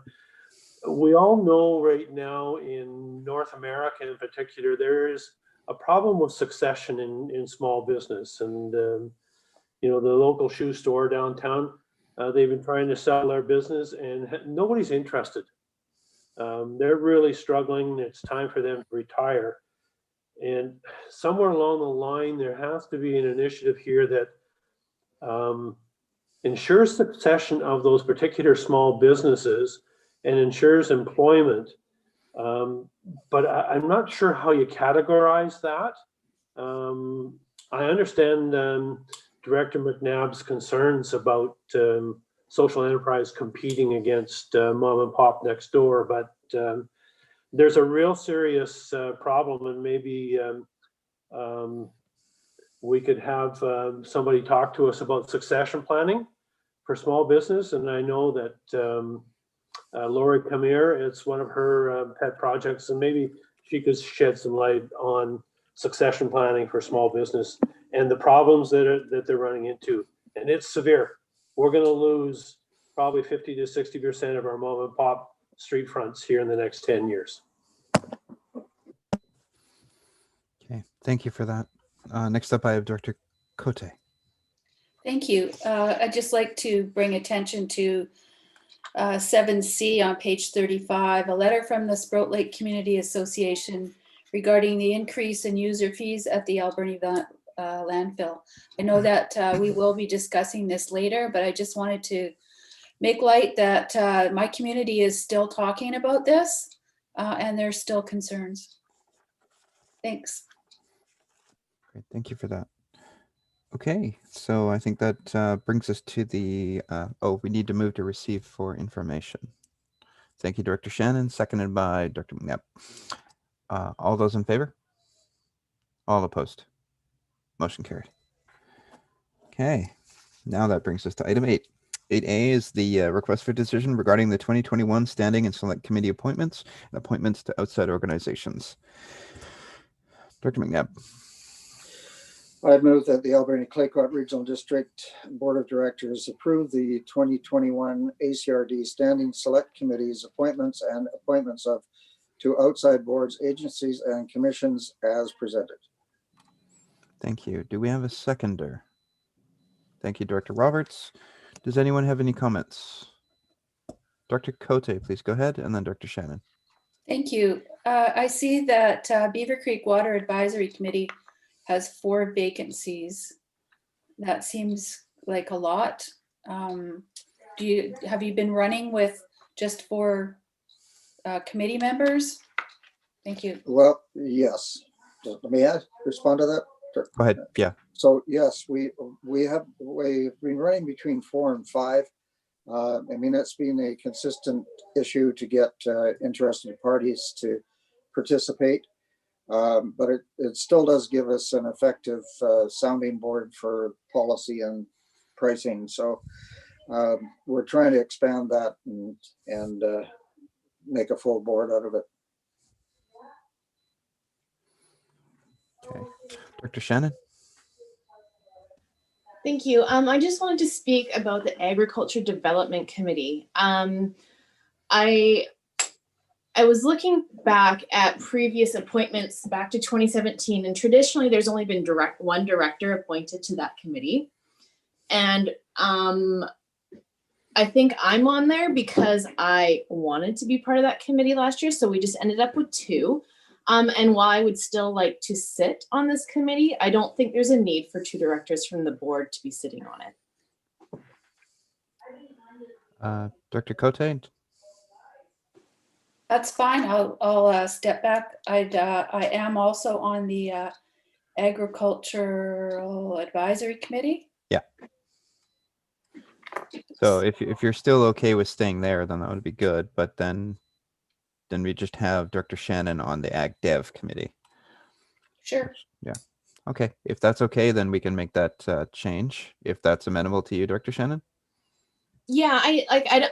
we all know right now in North America in particular, there is a problem with succession in small business. And you know, the local shoe store downtown, they've been trying to sell their business and nobody's interested. They're really struggling. It's time for them to retire. And somewhere along the line, there has to be an initiative here that ensures succession of those particular small businesses and ensures employment. But I'm not sure how you categorize that. I understand Director McNabb's concerns about social enterprise competing against mom and pop next door, but there's a real serious problem, and maybe we could have somebody talk to us about succession planning for small business. And I know that Lori Kamir, it's one of her pet projects, and maybe she could shed some light on succession planning for small business and the problems that they're running into. And it's severe. We're going to lose probably 50 to 60% of our mom and pop street fronts here in the next 10 years. Okay, thank you for that. Next up, I have Director Cote. Thank you. I'd just like to bring attention to 7C on page 35, a letter from the Sprout Lake Community Association regarding the increase in user fees at the Alberni landfill. I know that we will be discussing this later, but I just wanted to make light that my community is still talking about this and there's still concerns. Thanks. Great, thank you for that. Okay, so I think that brings us to the, we need to move to receive for information. Thank you, Director Shannon, seconded by Dr. McNabb. All those in favor? All opposed? Motion carried. Okay, now that brings us to item 8. 8A is the request for decision regarding the 2021 standing and select committee appointments and appointments to outside organizations. Dr. McNabb. I move that the Alberni Claycourt Regional District Board of Directors approve the 2021 ACRD Standing Select Committee's appointments and appointments to outside boards, agencies, and commissions as presented. Thank you. Do we have a seconder? Thank you, Director Roberts. Does anyone have any comments? Dr. Cote, please go ahead, and then Dr. Shannon. Thank you. I see that Beaver Creek Water Advisory Committee has 4 vacancies. That seems like a lot. Have you been running with just 4 committee members? Thank you. Well, yes. Let me respond to that. Go ahead. Yeah. So yes, we've been running between 4 and 5. I mean, it's been a consistent issue to get interested parties to participate. But it still does give us an effective sounding board for policy and pricing. So we're trying to expand that and make a full board out of it. Okay. Dr. Shannon. Thank you. I just wanted to speak about the Agriculture Development Committee. I was looking back at previous appointments back to 2017, and traditionally there's only been one director appointed to that committee. And I think I'm on there because I wanted to be part of that committee last year. So we just ended up with 2. And while I would still like to sit on this committee, I don't think there's a need for 2 directors from the board to be sitting on it. Dr. Cote. That's fine. I'll step back. I am also on the Agricultural Advisory Committee. Yeah. So if you're still okay with staying there, then that would be good. But then we just have Dr. Shannon on the Ag Dev Committee. Sure. Yeah. Okay. If that's okay, then we can make that change. If that's amenable to you, Dr. Shannon. Yeah,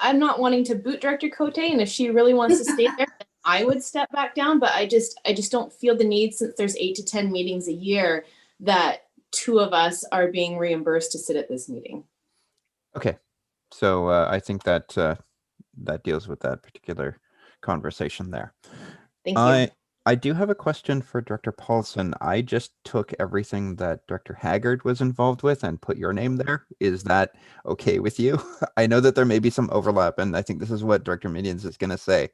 I'm not wanting to boot Director Cote, and if she really wants to stay there, I would step back down. But I just don't feel the need, since there's 8 to 10 meetings a year, that 2 of us are being reimbursed to sit at this meeting. Okay. So I think that that deals with that particular conversation there. Thank you. I do have a question for Director Paulson. I just took everything that Director Haggard was involved with and put your name there. Is that okay with you? I know that there may be some overlap, and I think this is what Director Minions is going to say.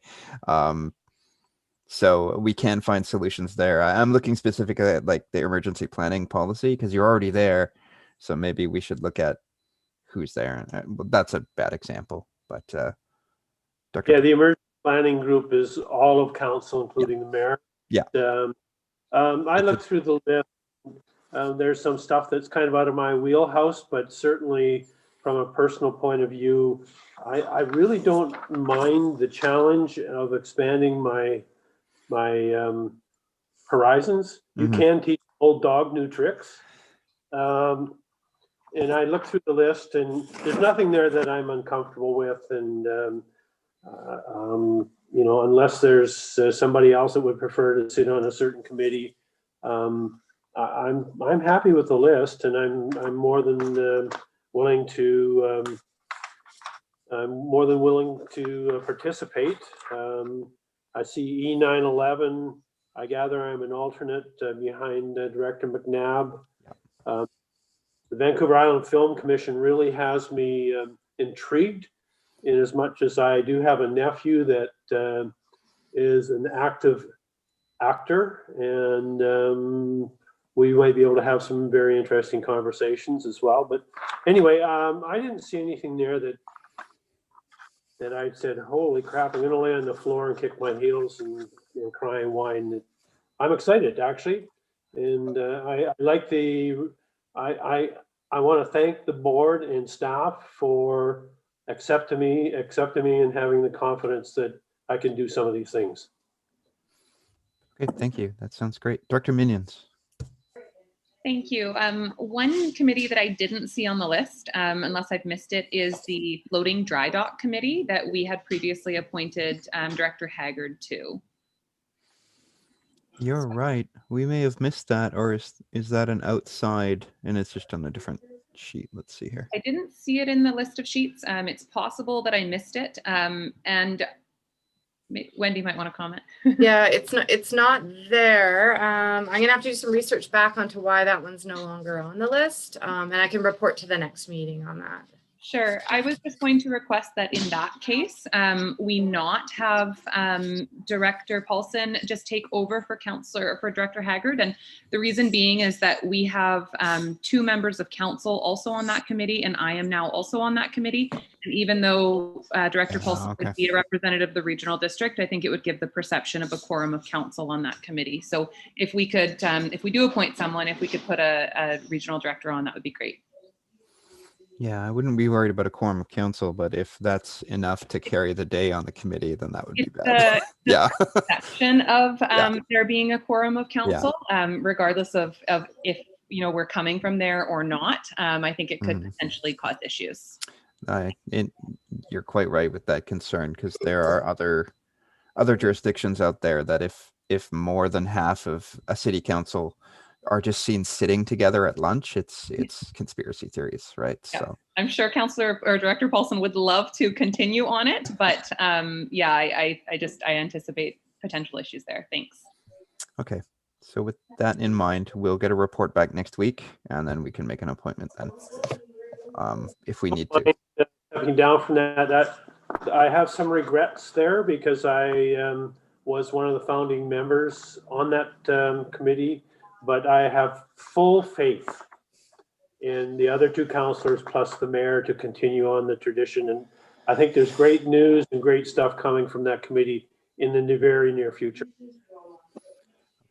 So we can find solutions there. I'm looking specifically at like the emergency planning policy because you're already there. So maybe we should look at who's there. Well, that's a bad example, but Dr. Yeah, the emergency planning group is all of council, including the mayor. Yeah. I looked through the list. There's some stuff that's kind of out of my wheelhouse, but certainly from a personal point of view, I really don't mind the challenge of expanding my horizons. You can teach old dog new tricks. And I looked through the list and there's nothing there that I'm uncomfortable with. And, you know, unless there's somebody else that would prefer to sit on a certain committee, I'm happy with the list, and I'm more than willing to participate. I see E911. I gather I'm an alternate behind Director McNabb. The Vancouver Island Film Commission really has me intrigued, in as much as I do have a nephew that is an active actor, and we might be able to have some very interesting conversations as well. But anyway, I didn't see anything there that I said, holy crap, I'm going to lay on the floor and kick my heels and cry and whine. I'm excited, actually. And I like I want to thank the board and staff for accepting me and having the confidence that I can do some of these things. Okay, thank you. That sounds great. Dr. Minions. Thank you. One committee that I didn't see on the list, unless I've missed it, is the Floating Dry Dock Committee that we had previously appointed Director Haggard to. You're right. We may have missed that, or is that an outside and it's just on a different sheet? Let's see here. I didn't see it in the list of sheets. It's possible that I missed it. And Wendy might want to comment. Yeah, it's not there. I'm gonna have to do some research back onto why that one's no longer on the list. And I can report to the next meeting on that. Sure. I was just going to request that in that case, we not have Director Paulson just take over for Director Haggard. And the reason being is that we have 2 members of council also on that committee, and I am now also on that committee. And even though Director Paulson would be a representative of the regional district, I think it would give the perception of a quorum of council on that committee. So if we could, if we do appoint someone, if we could put a regional director on, that would be great. Yeah, I wouldn't be worried about a quorum of council, but if that's enough to carry the day on the committee, then that would be bad. Yeah. Perception of there being a quorum of council, regardless of if we're coming from there or not. I think it could potentially cause issues. You're quite right with that concern, because there are other jurisdictions out there that if more than half of a city council are just seen sitting together at lunch, it's conspiracy theories, right? Yeah. So I'm sure Councillor or Director Paulson would love to continue on it, but I anticipate potential issues there. Thanks. Okay, so with that in mind, we'll get a report back next week, and then we can make an appointment then, if we need to. Stepping down from that, I have some regrets there, because I was one of the founding members on that committee. But I have full faith in the other 2 councillors plus the mayor to continue on the tradition. And I think there's great news and great stuff coming from that committee in the very near future.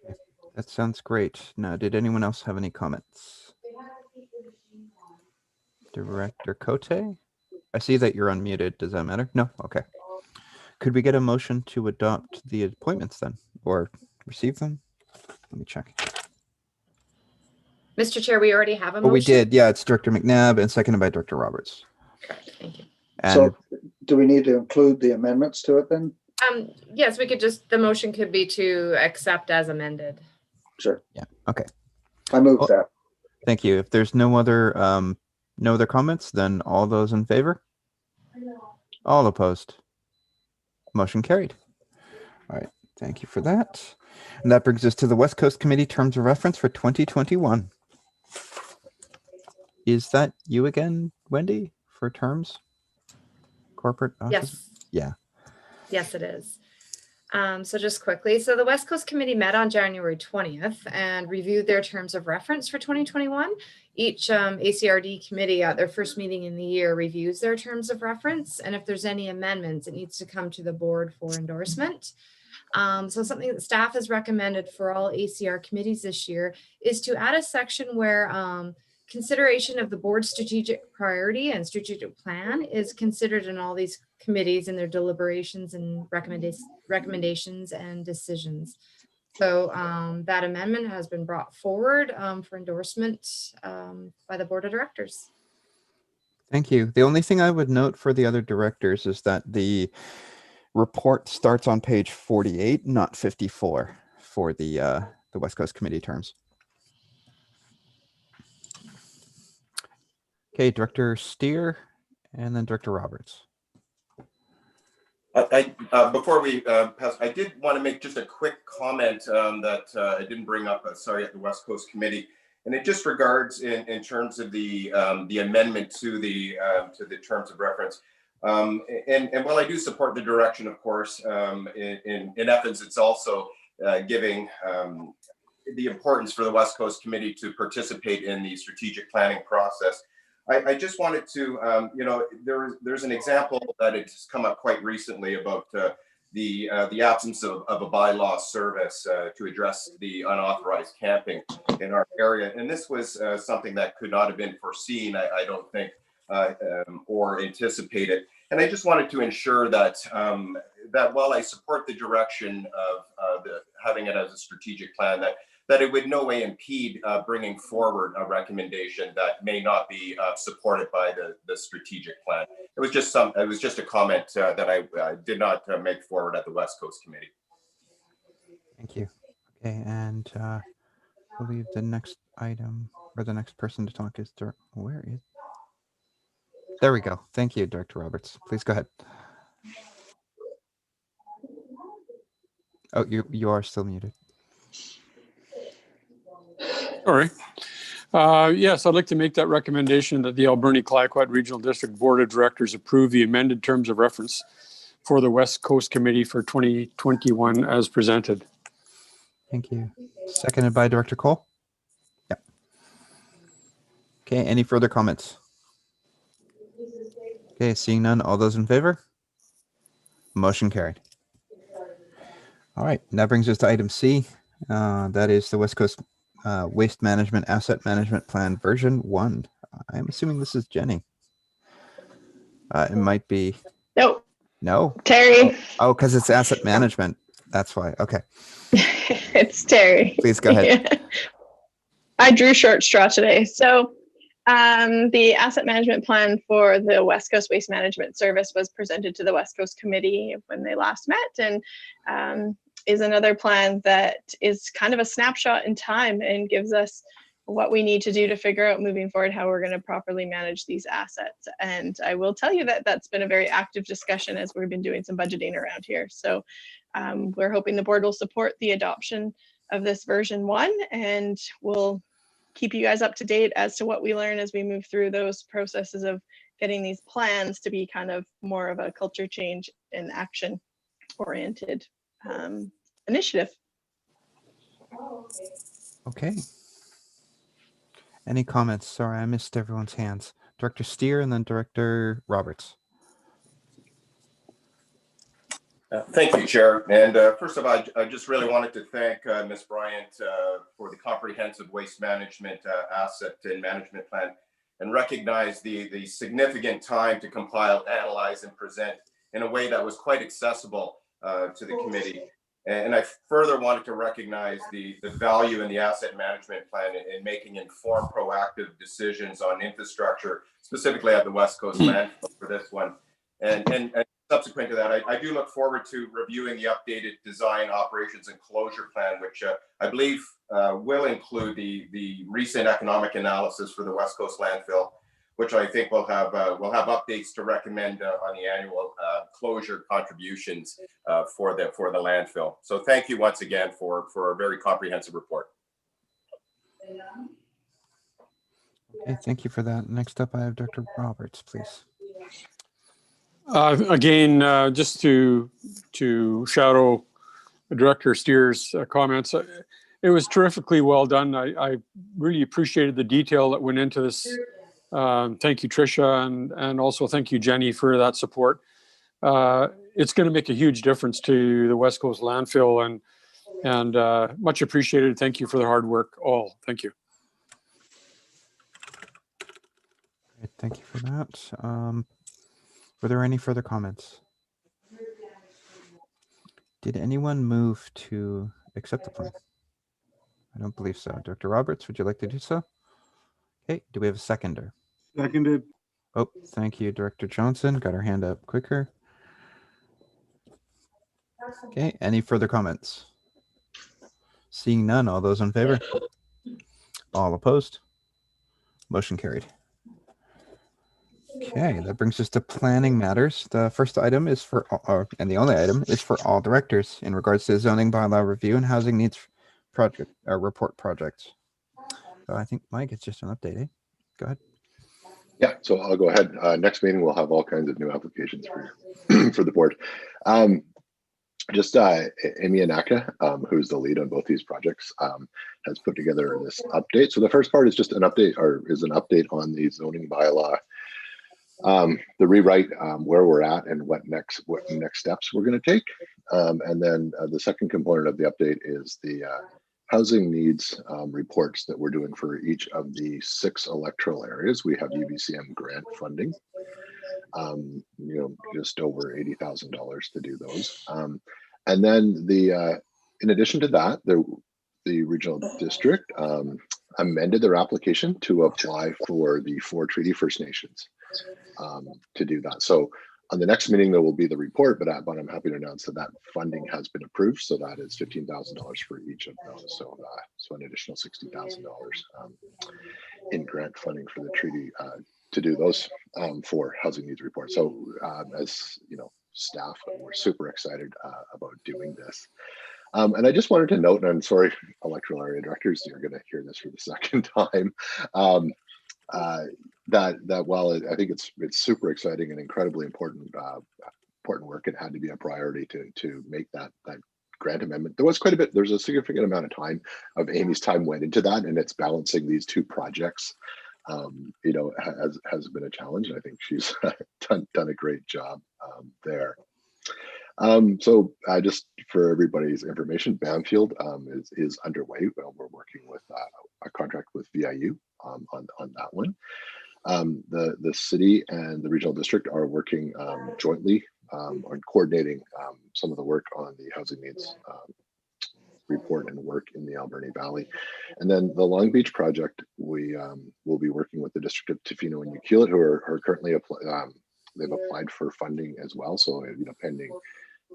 Okay. That sounds great. Now, did anyone else have any comments? Director Cote? I see that you're unmuted. Does that matter? No? Okay. Could we get a motion to adopt the appointments then, or receive them? Let me check. Mr. Chair, we already have a motion. Oh, we did. Yeah, it's Director McNabb and seconded by Director Roberts. Correct. Thank you. And so do we need to include the amendments to it then? Yes, we could the motion could be to accept as amended. Sure. Yeah. Okay. I move that. Thank you. If there's no other comments, then all those in favor? All opposed? Motion carried. All right. Thank you for that. And that brings us to the West Coast Committee Terms of Reference for 2021. Is that you again, Wendy, for terms? Corporate office? Yes. Yeah. Yes, it is. So just quickly, so the West Coast Committee met on January 20th and reviewed their terms of reference for 2021. Each ACRD committee at their first meeting in the year reviews their terms of reference. And if there's any amendments, it needs to come to the board for endorsement. So something that staff has recommended for all ACR committees this year is to add a section where consideration of the board's strategic priority and strategic plan is considered in all these committees in their deliberations and recommendations and decisions. So that amendment has been brought forward for endorsement by the board of directors. Thank you. The only thing I would note for the other directors is that the report starts on page 48, not 54 for the West Coast Committee terms. Okay, Director Steer and then Director Roberts. Before we pass, I did want to make just a quick comment that I didn't bring up, sorry, at the West Coast Committee, and it just regards in terms of the amendment to the terms of reference. And while I do support the direction, of course, in essence, it's also giving the importance for the West Coast Committee to participate in the strategic planning process. I just wanted to, there's an example that has come up quite recently about the absence of a bylaw service to address the unauthorized camping in our area. And this was something that could not have been foreseen, I don't think, or anticipated. And I just wanted to ensure that that while I support the direction of having it as a strategic plan, that it would no way impede bringing forward a recommendation that may not be supported by the strategic plan. It was just a comment that I did not make forward at the West Coast Committee. Thank you. Okay, and I believe the next item or the next person to talk is where is? There we go. Thank you, Director Roberts. Please go ahead. Oh, you are still muted. Sorry. Yes, I'd like to make that recommendation that the Alberni-Clayoquot Regional District Board of Directors approve the amended terms of reference for the West Coast Committee for 2021 as presented. Thank you. Seconded by Director Cole. Yeah. Okay, any further comments? Okay, seeing none, all those in favor? Motion carried. All right, that brings us to item C. That is the West Coast Waste Management Asset Management Plan version 1. I'm assuming this is Jenny. It might be. Nope. No? Terry. Oh, because it's asset management. That's why. Okay. It's Terry. Please go ahead. I drew short straw today. So the asset management plan for the West Coast Waste Management Service was presented to the West Coast Committee when they last met, and is another plan that is kind of a snapshot in time and gives us what we need to do to figure out moving forward how we're going to properly manage these assets. And I will tell you that that's been a very active discussion as we've been doing some budgeting around here. So we're hoping the board will support the adoption of this version 1, and we'll keep you guys up to date as to what we learn as we move through those processes of getting these plans to be kind of more of a culture change and action oriented initiative. Okay. Any comments? Sorry, I missed everyone's hands. Director Steer and then Director Roberts. Thank you, Chair. And first of all, I just really wanted to thank Ms. Bryant for the comprehensive waste management asset and management plan, and recognize the significant time to compile, analyze, and present in a way that was quite accessible to the committee. And I further wanted to recognize the value in the asset management plan in making informed, proactive decisions on infrastructure, specifically at the West Coast landfill for this one. And subsequent to that, I do look forward to reviewing the updated design, operations, and closure plan, which I believe will include the recent economic analysis for the West Coast landfill, which I think will have updates to recommend on the annual closure contributions for the landfill. So thank you once again for a very comprehensive report. Okay, thank you for that. Next up, I have Dr. Roberts, please. Again, just to shadow Director Steer's comments. It was terrifically well done. I really appreciated the detail that went into this. Thank you, Tricia, and also thank you, Jenny, for that support. It's going to make a huge difference to the West Coast landfill, and much appreciated. Thank you for the hard work, all. Thank you. Great, thank you for that. Were there any further comments? Did anyone move to accept the plan? I don't believe so. Director Roberts, would you like to do so? Okay, do we have a seconder? Seconded. Oh, thank you, Director Johnson. Got her hand up quicker. Okay, any further comments? Seeing none, all those in favor? All opposed? Motion carried. Okay, that brings us to planning matters. The first item is for, and the only item is for all directors in regards to zoning bylaw review and housing needs project report projects. So I think Mike, it's just an update, eh? Go ahead. Yeah, so I'll go ahead. Next meeting, we'll have all kinds of new applications for for the board. Just Amy Anaka, who's the lead on both these projects, has put together this update. So the first part is just an update, or is an update on the zoning bylaw, the rewrite, where we're at, and what next steps we're going to take. And then the second component of the update is the housing needs reports that we're doing for each of the 6 electoral areas. We have UBCM grant funding, just over $80,000 to do those. And then in addition to that, the regional district amended their application to apply for the 4 Treaty First Nations to do that. So on the next meeting, there will be the report, but I'm happy to announce that funding has been approved. So that is $15,000 for each of those. So an additional $60,000 in grant funding for the treaty to do those for housing needs reports. So as you know, staff, we're super excited about doing this. And I just wanted to note, and I'm sorry, electoral area directors, you're going to hear this for the second time, that while I think it's super exciting and incredibly important work, it had to be a priority to make that grant amendment. There's a significant amount of time of Amy's time went into that, and it's balancing these 2 projects. Has been a challenge, and I think she's done a great job there. So just for everybody's information, Bamfield is underway. We're working with a contract with VIU on that one. The city and the regional district are working jointly on coordinating some of the work on the housing needs report and work in the Alberni Valley. And then the Long Beach project, we will be working with the district of Tofino and Ucluelet, who are currently they've applied for funding as well. So pending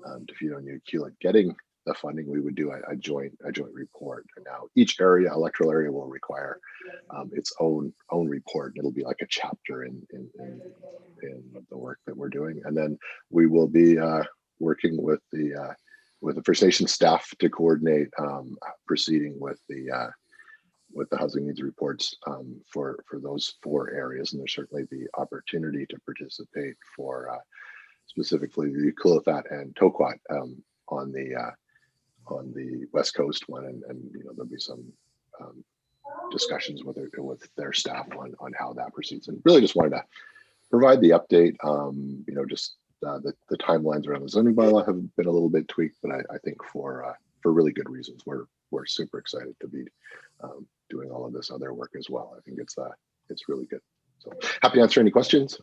Tofino and Ucluelet getting the funding, we would do a joint report. And now each electoral area will require its own report. It'll be like a chapter in the work that we're doing. And then we will be working with the First Nation staff to coordinate proceeding with the housing needs reports for those 4 areas. And there's certainly the opportunity to participate for specifically the Ucluelet and Toquat on the West Coast one, and there'll be some discussions with their staff on how that proceeds. And really just wanted to provide the update. The timelines around the zoning bylaw have been a little bit tweaked, but I think for really good reasons. We're super excited to be doing all of this other work as well. I think it's really good. So happy to answer any questions.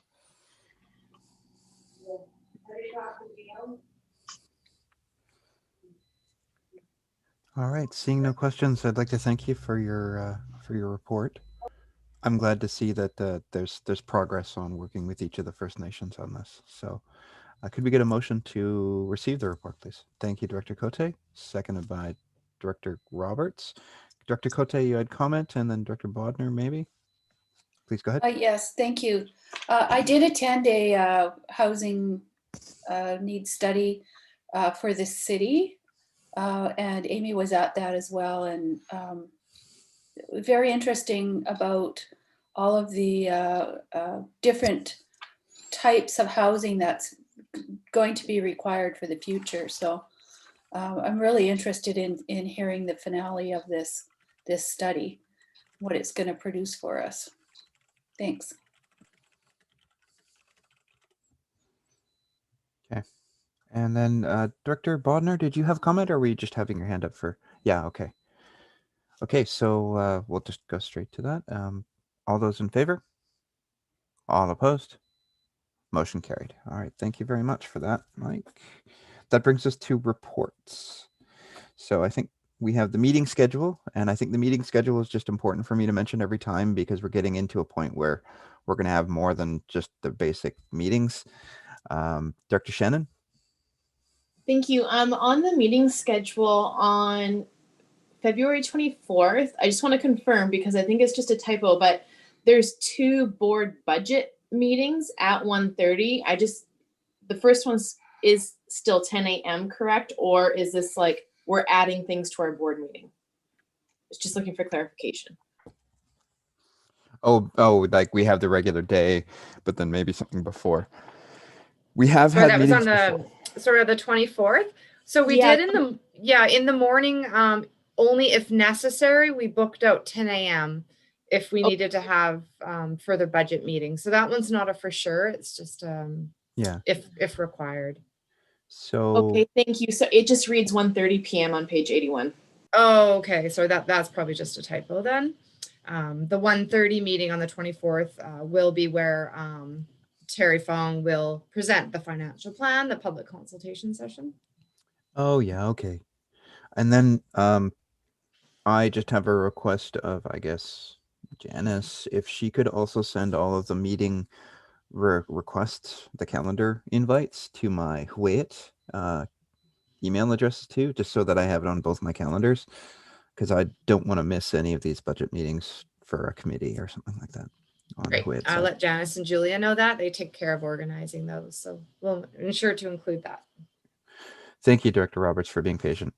All right, seeing no questions, I'd like to thank you for your report. I'm glad to see that there's progress on working with each of the First Nations on this. So could we get a motion to receive the report, please? Thank you, Director Cote, seconded by Director Roberts. Director Cote, you had comment, and then Director Bodner, maybe? Please go ahead. Yes, thank you. I did attend a housing needs study for the city, and Amy was at that as well. And very interesting about all of the different types of housing that's going to be required for the future. So I'm really interested in hearing the finale of this study, what it's going to produce for us. Thanks. Okay. And then Director Bodnar, did you have a comment, or were you just having your hand up for? Yeah, okay. Okay, so we'll just go straight to that. All those in favor? All opposed? Motion carried. All right, thank you very much for that, Mike. That brings us to reports. So I think we have the meeting schedule, and I think the meeting schedule is just important for me to mention every time because we're getting into a point where we're going to have more than just the basic meetings. Dr. Shannon? Thank you. On the meeting schedule on February 24th, I just want to confirm because I think it's just a typo, but there's 2 board budget meetings at 1:30. The first one is still 10 a.m. correct? Or is this like we're adding things to our board meeting? It's just looking for clarification. Oh, like we have the regular day, but then maybe something before. We have Sorry, had that was meetings on before. sort of the 24th. So we Yeah. did in the morning, only if necessary, we booked out 10 a.m. if we needed to have further budget meetings. So that one's not a for sure. It's just Yeah. if required. So Okay, thank you. So it just reads 1:30 p.m. on page 81. Oh, okay. So that's probably just a typo then. The 1:30 meeting on the 24th will be where Terry Fong will present the financial plan, the public consultation session. Oh yeah, okay. And then I just have a request of, I guess, Janice, if she could also send all of the meeting requests, the calendar invites to my Hwayet email addresses too, just so that I have it on both my calendars, because I don't want to miss any of these budget meetings for a committee or something like that. On Great. Hwayet I'll side. let Janice and Julia know that. They take care of organizing those. So we'll ensure to include that. Thank you, Director Roberts, for being patient.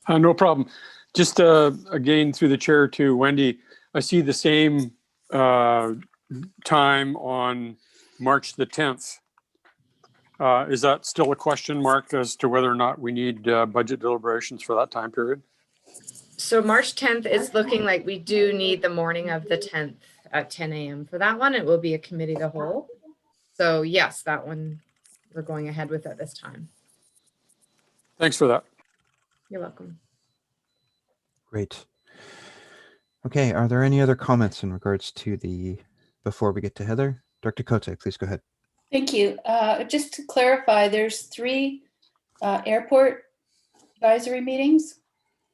No problem. Just again, through the chair to Wendy, I see the same time on March the 10th. Is that still a question mark as to whether or not we need budget deliberations for that time period? So March 10th is looking like we do need the morning of the 10th at 10 a.m. for that one. It will be a committee of the whole. So yes, that one we're going ahead with at this time. Thanks for that. You're welcome. Great. Okay, are there any other comments in regards to before we get to Heather? Dr. Cote, please go ahead. Thank you. Just to clarify, there's 3 airport advisory meetings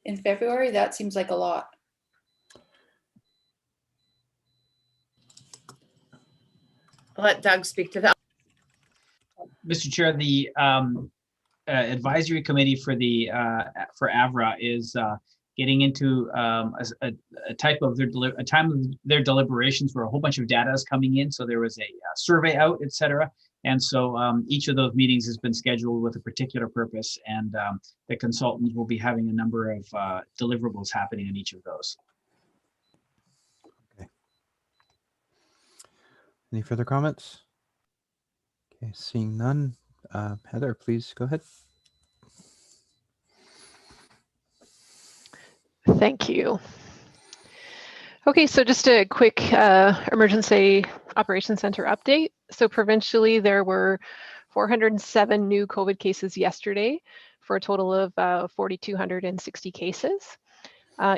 in February. That seems like a lot. I'll let Doug speak to that. Mr. Chair, the advisory committee for AVRA is getting into a time of their deliberations where a whole bunch of data is coming in. So there was a survey out, et cetera. And so each of those meetings has been scheduled with a particular purpose, and the consultants will be having a number of deliverables happening in each of those. Okay. Any further comments? Okay, seeing none. Heather, please go ahead. Thank you. Okay, so just a quick emergency operations center update. So provincially, there were 407 new COVID cases yesterday for a total of 4,260 cases.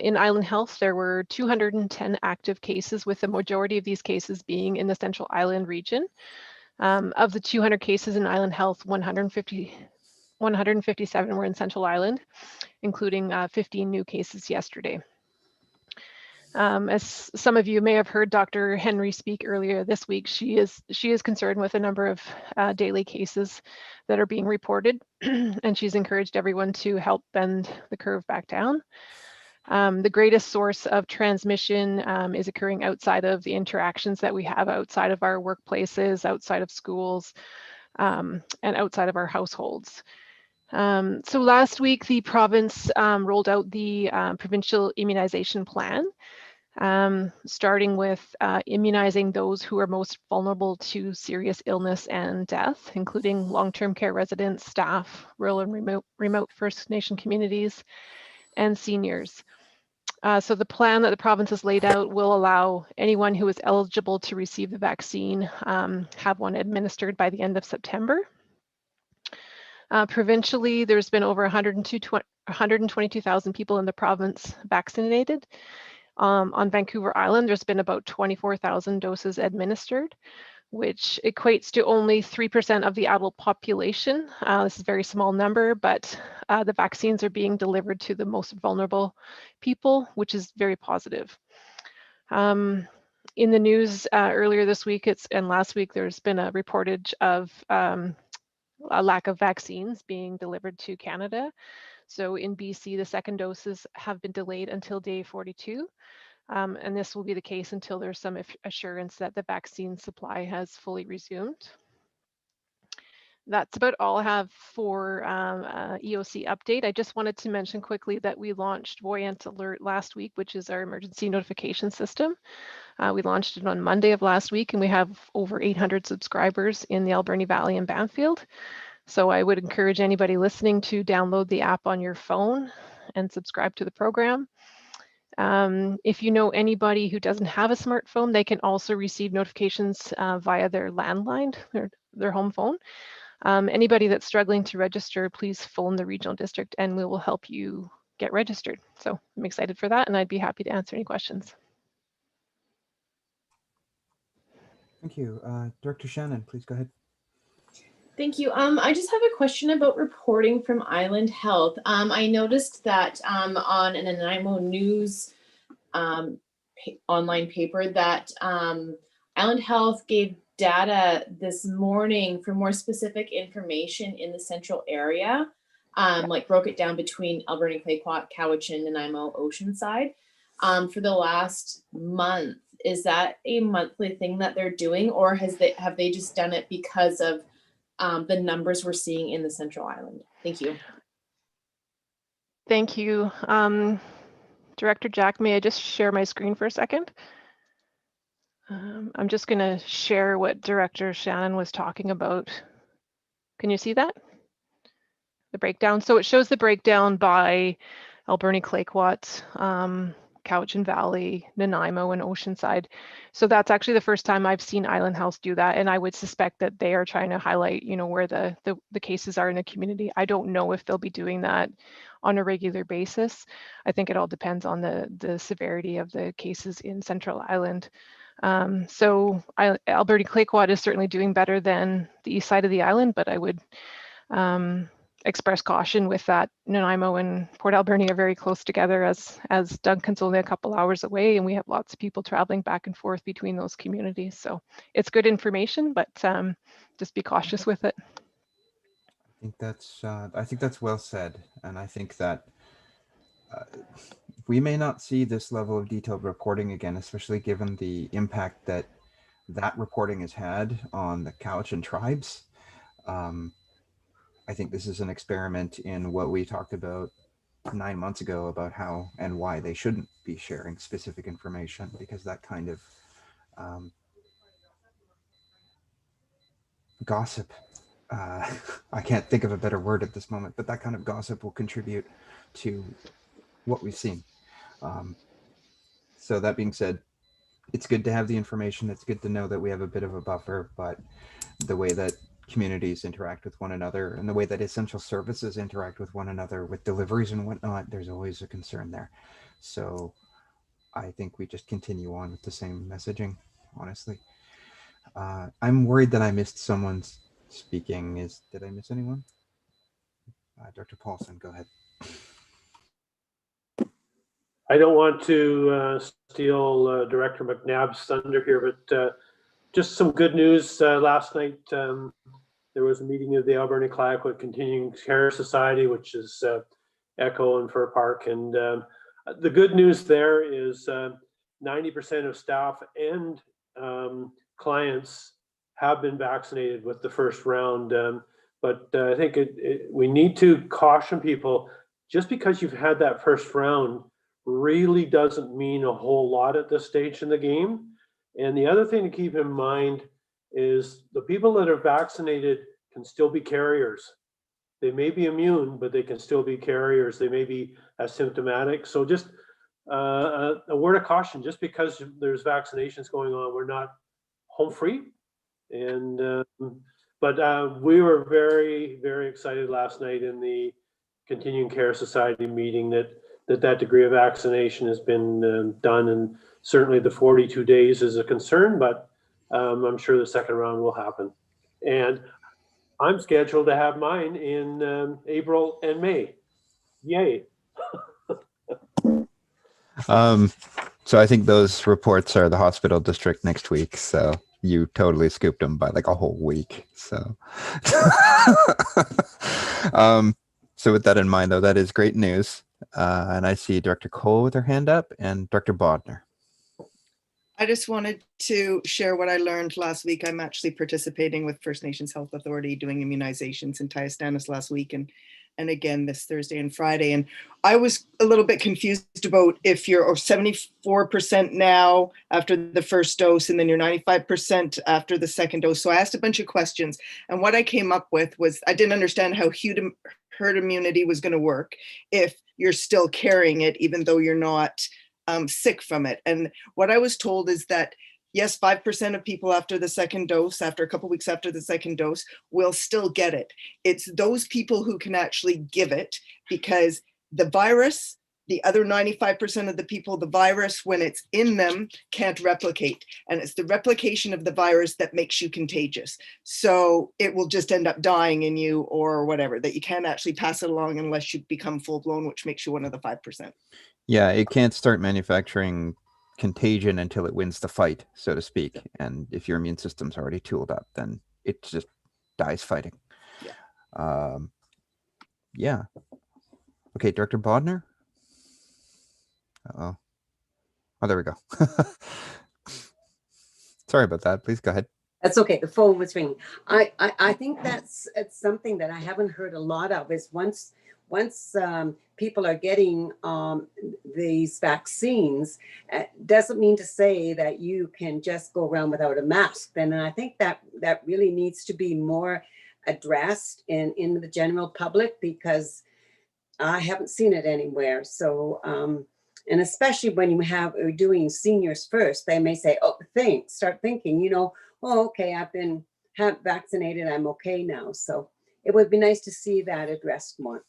In Island Health, there were 210 active cases, with the majority of these cases being in the Central Island region. Of the 200 cases in Island Health, 157 were in Central Island, including 15 new cases yesterday. As some of you may have heard Dr. Henry speak earlier this week, she is concerned with a number of daily cases that are being reported, and she's encouraged everyone to help bend the curve back down. The greatest source of transmission is occurring outside of the interactions that we have outside of our workplaces, outside of schools, and outside of our households. So last week, the province rolled out the provincial immunization plan. starting with immunizing those who are most vulnerable to serious illness and death, including long-term care residents, staff, rural and remote First Nation communities, and seniors. So the plan that the province has laid out will allow anyone who is eligible to receive the vaccine have one administered by the end of September. Provincially, there's been over 122,000 people in the province vaccinated. On Vancouver Island, there's been about 24,000 doses administered, which equates to only 3% of the adult population. This is a very small number, but the vaccines are being delivered to the most vulnerable people, which is very positive. In the news earlier this week and last week, there's been a reportage of a lack of vaccines being delivered to Canada. So in BC, the second doses have been delayed until day 42. And this will be the case until there's some assurance that the vaccine supply has fully resumed. That's about all I have for EOC update. I just wanted to mention quickly that we launched Voyant Alert last week, which is our emergency notification system. We launched it on Monday of last week, and we have over 800 subscribers in the Alberni Valley and Banfield. So I would encourage anybody listening to download the app on your phone and subscribe to the program. If you know anybody who doesn't have a smartphone, they can also receive notifications via their landline, their home phone. Anybody that's struggling to register, please phone the regional district and we will help you get registered. So I'm excited for that, and I'd be happy to answer any questions. Thank you. Director Shannon, please go ahead. Thank you. I just have a question about reporting from Island Health. I noticed that on an Nanaimo News online paper that Island Health gave data this morning for more specific information in the central area, like broke it down between Alberni, Clayoquot, Cowichan, Nanaimo, Oceanside for the last month. Is that a monthly thing that they're doing, or have they just done it because of the numbers we're seeing in the Central Island? Thank you. Thank you. Director Jack, may I just share my screen for a second? I'm just going to share what Director Shannon was talking about. Can you see that? The breakdown. So it shows the breakdown by Alberni, Clayoquot, Cowichan Valley, Nanaimo, and Oceanside. So that's actually the first time I've seen Island Health do that, and I would suspect that they are trying to highlight, you know, where the cases are in the community. I don't know if they'll be doing that on a regular basis. I think it all depends on the severity of the cases in Central Island. So Alberni, Clayoquot is certainly doing better than the east side of the island, but I would express caution with that. Nanaimo and Port Alberni are very close together, as Duncan's only a couple hours away, and we have lots of people traveling back and forth between those communities. So it's good information, but just be cautious with it. I think that's well said, and I think that we may not see this level of detailed reporting again, especially given the impact that reporting has had on the Cowichan tribes. I think this is an experiment in what we talked about 9 months ago about how and why they shouldn't be sharing specific information, because that kind of gossip, I can't think of a better word at this moment, but that kind of gossip will contribute to what we've seen. So that being said, it's good to have the information. It's good to know that we have a bit of a buffer, but the way that communities interact with one another and the way that essential services interact with one another with deliveries and whatnot, there's always a concern there. So I think we just continue on with the same messaging, honestly. I'm worried that I missed someone's speaking. Did I miss anyone? Dr. Paulson, go ahead. I don't want to steal Director McNabb's thunder here, but just some good news. Last night, there was a meeting of the Alberni Clayoquot Continuing Care Society, which is ECHO and Fir Park. And the good news there is 90% of staff and clients have been vaccinated with the first round. But I think we need to caution people, just because you've had that first round, really doesn't mean a whole lot at this stage in the game. And the other thing to keep in mind is the people that are vaccinated can still be carriers. They may be immune, but they can still be carriers. They may be asymptomatic. So just a word of caution, just because there's vaccinations going on, we're not home free. And but we were very, very excited last night in the Continuing Care Society meeting that degree of vaccination has been done, and certainly the 42 days is a concern, but I'm sure the second round will happen. And I'm scheduled to have mine in April and May. Yay. So I think those reports are the hospital district next week. So you totally scooped them by like a whole week. So, so with that in mind, though, that is great news. And I see Director Cole with her hand up and Director Bodner. I just wanted to share what I learned last week. I'm actually participating with First Nations Health Authority doing immunizations in Tyastanis last week and again this Thursday and Friday. And I was a little bit confused about if you're 74% now after the first dose and then you're 95% after the second dose. So I asked a bunch of questions, and what I came up with was I didn't understand how herd immunity was going to work if you're still carrying it, even though you're not sick from it. And what I was told is that, yes, 5% of people after the second dose, after a couple of weeks after the second dose, will still get it. It's those people who can actually give it, because the virus, the other 95% of the people, the virus, when it's in them, can't replicate. And it's the replication of the virus that makes you contagious. So it will just end up dying in you or whatever, that you can't actually pass it along unless you become full blown, which makes you one of the 5%. Yeah, it can't start manufacturing contagion until it wins the fight, so to speak. And if your immune system's already tooled up, then it just dies fighting. Yeah. Yeah. Okay, Director Bodner. Uh-oh. Oh, there we go. Sorry about that. Please go ahead. That's okay. The phone was ringing. I think it's something that I haven't heard a lot of is once people are getting these vaccines, doesn't mean to say that you can just go around without a mask. Then I think that really needs to be more addressed in the general public, because I haven't seen it anywhere. So, and especially when you're doing seniors first, they may say, oh, start thinking, oh, okay, I've been vaccinated, I'm okay now. So it would be nice to see that addressed more.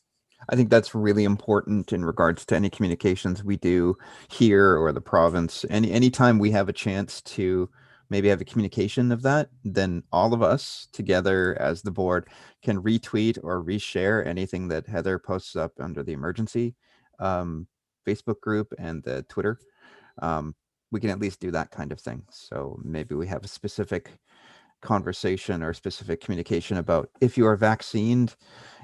I think that's really important in regards to any communications we do here or the province. Anytime we have a chance to maybe have a communication of that, then all of us together as the board can retweet or reshare anything that Heather posts up under the emergency Facebook group and the Twitter. We can at least do that kind of thing. So maybe we have a specific conversation or specific communication about if you are vaccinated,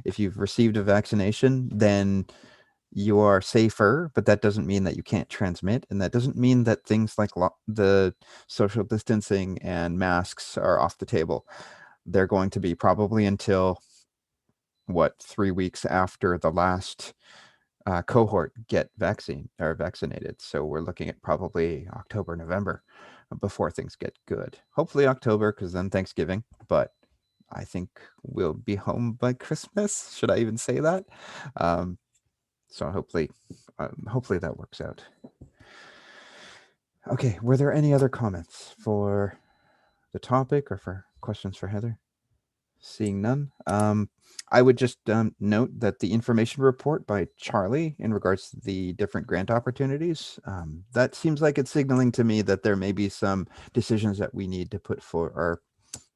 if you've received a vaccination, then you are safer, but that doesn't mean that you can't transmit. And that doesn't mean that things like the social distancing and masks are off the table. They're going to be probably until 3 weeks after the last cohort get vaccinated. So we're looking at probably October, November before things get good. Hopefully October, because then Thanksgiving, but I think we'll be home by Christmas. Should I even say that? So hopefully that works out. Okay, were there any other comments for the topic or for questions for Heather? Seeing none. I would just note that the information report by Charlie in regards to the different grant opportunities, that seems like it's signaling to me that there may be some decisions that we need to put for or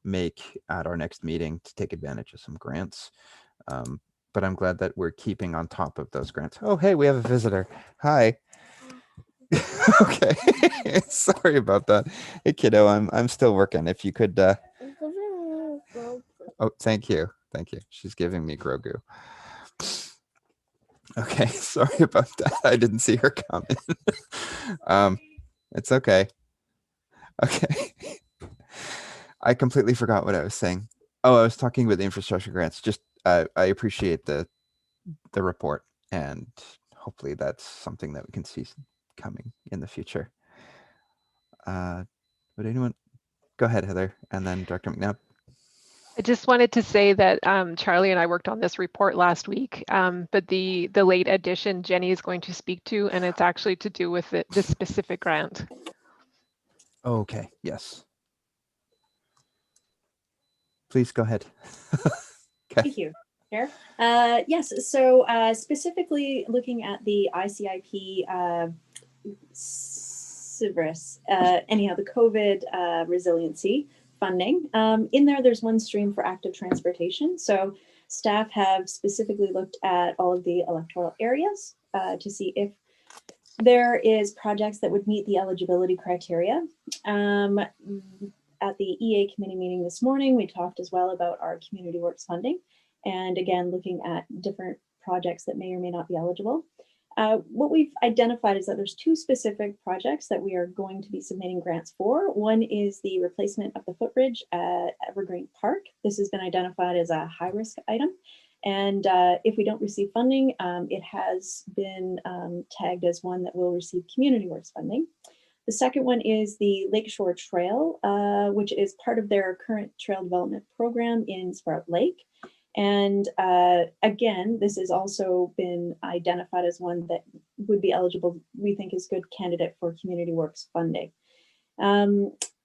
make at our next meeting to take advantage of some grants. But I'm glad that we're keeping on top of those grants. Oh, hey, we have a visitor. Hi. Okay. Sorry about that. Hey, kiddo, I'm still working. If you could. Oh, thank you. Thank you. She's giving me Grogu. Okay, sorry about that. I didn't see her coming. It's okay. Okay. I completely forgot what I was saying. Oh, I was talking about the infrastructure grants. Just I appreciate the report, and hopefully that's something that we can see coming in the future. Would anyone go ahead, Heather, and then Dr. McNabb? I just wanted to say that Charlie and I worked on this report last week, but the late addition Jenny is going to speak to, and it's actually to do with this specific grant. Okay, yes. Please go ahead. Thank you, Chair. Yes, so specifically looking at the ICIP CIVRIS, anyhow, the COVID resiliency funding. In there's one stream for active transportation. So staff have specifically looked at all of the electoral areas to see if there is projects that would meet the eligibility criteria. At the EA committee meeting this morning, we talked as well about our Community Works funding, and again, looking at different projects that may or may not be eligible. What we've identified is that there's two specific projects that we are going to be submitting grants for. One is the replacement of the footbridge at Evergreen Park. This has been identified as a high-risk item. And if we don't receive funding, it has been tagged as one that will receive Community Works funding. The second one is the Lakeshore Trail, which is part of their current trail development program in Sprout Lake. And again, this has also been identified as one that would be eligible, we think is good candidate for Community Works funding.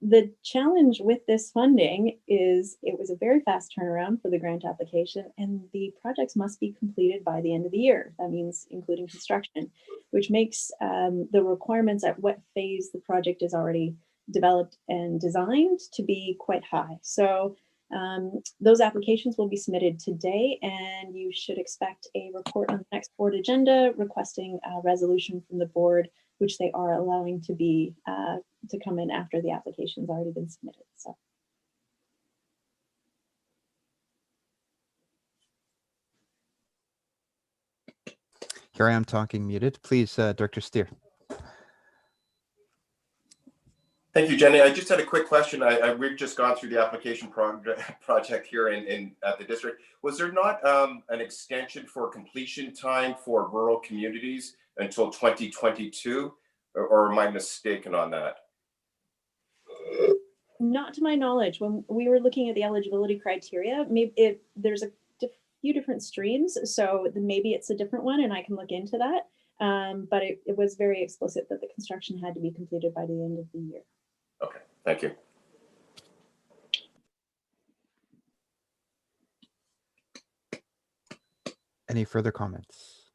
The challenge with this funding is it was a very fast turnaround for the grant application, and the projects must be completed by the end of the year. That means including construction, which makes the requirements at what phase the project is already developed and designed to be quite high. So those applications will be submitted today, and you should expect a report on the next board agenda requesting a resolution from the board, which they are allowing to be to come in after the application's already been submitted. So. Here I am talking muted. Please, Director Steer. Thank you, Jenny. I just had a quick question. We've just gone through the application project here at the district. Was there not an extension for completion time for rural communities until 2022, or am I mistaken on that? Not to my knowledge. When we were looking at the eligibility criteria, maybe there's a few different streams, so maybe it's a different one, and I can look into that. But it was very explicit that the construction had to be completed by the end of the year. Okay, thank you. Any further comments?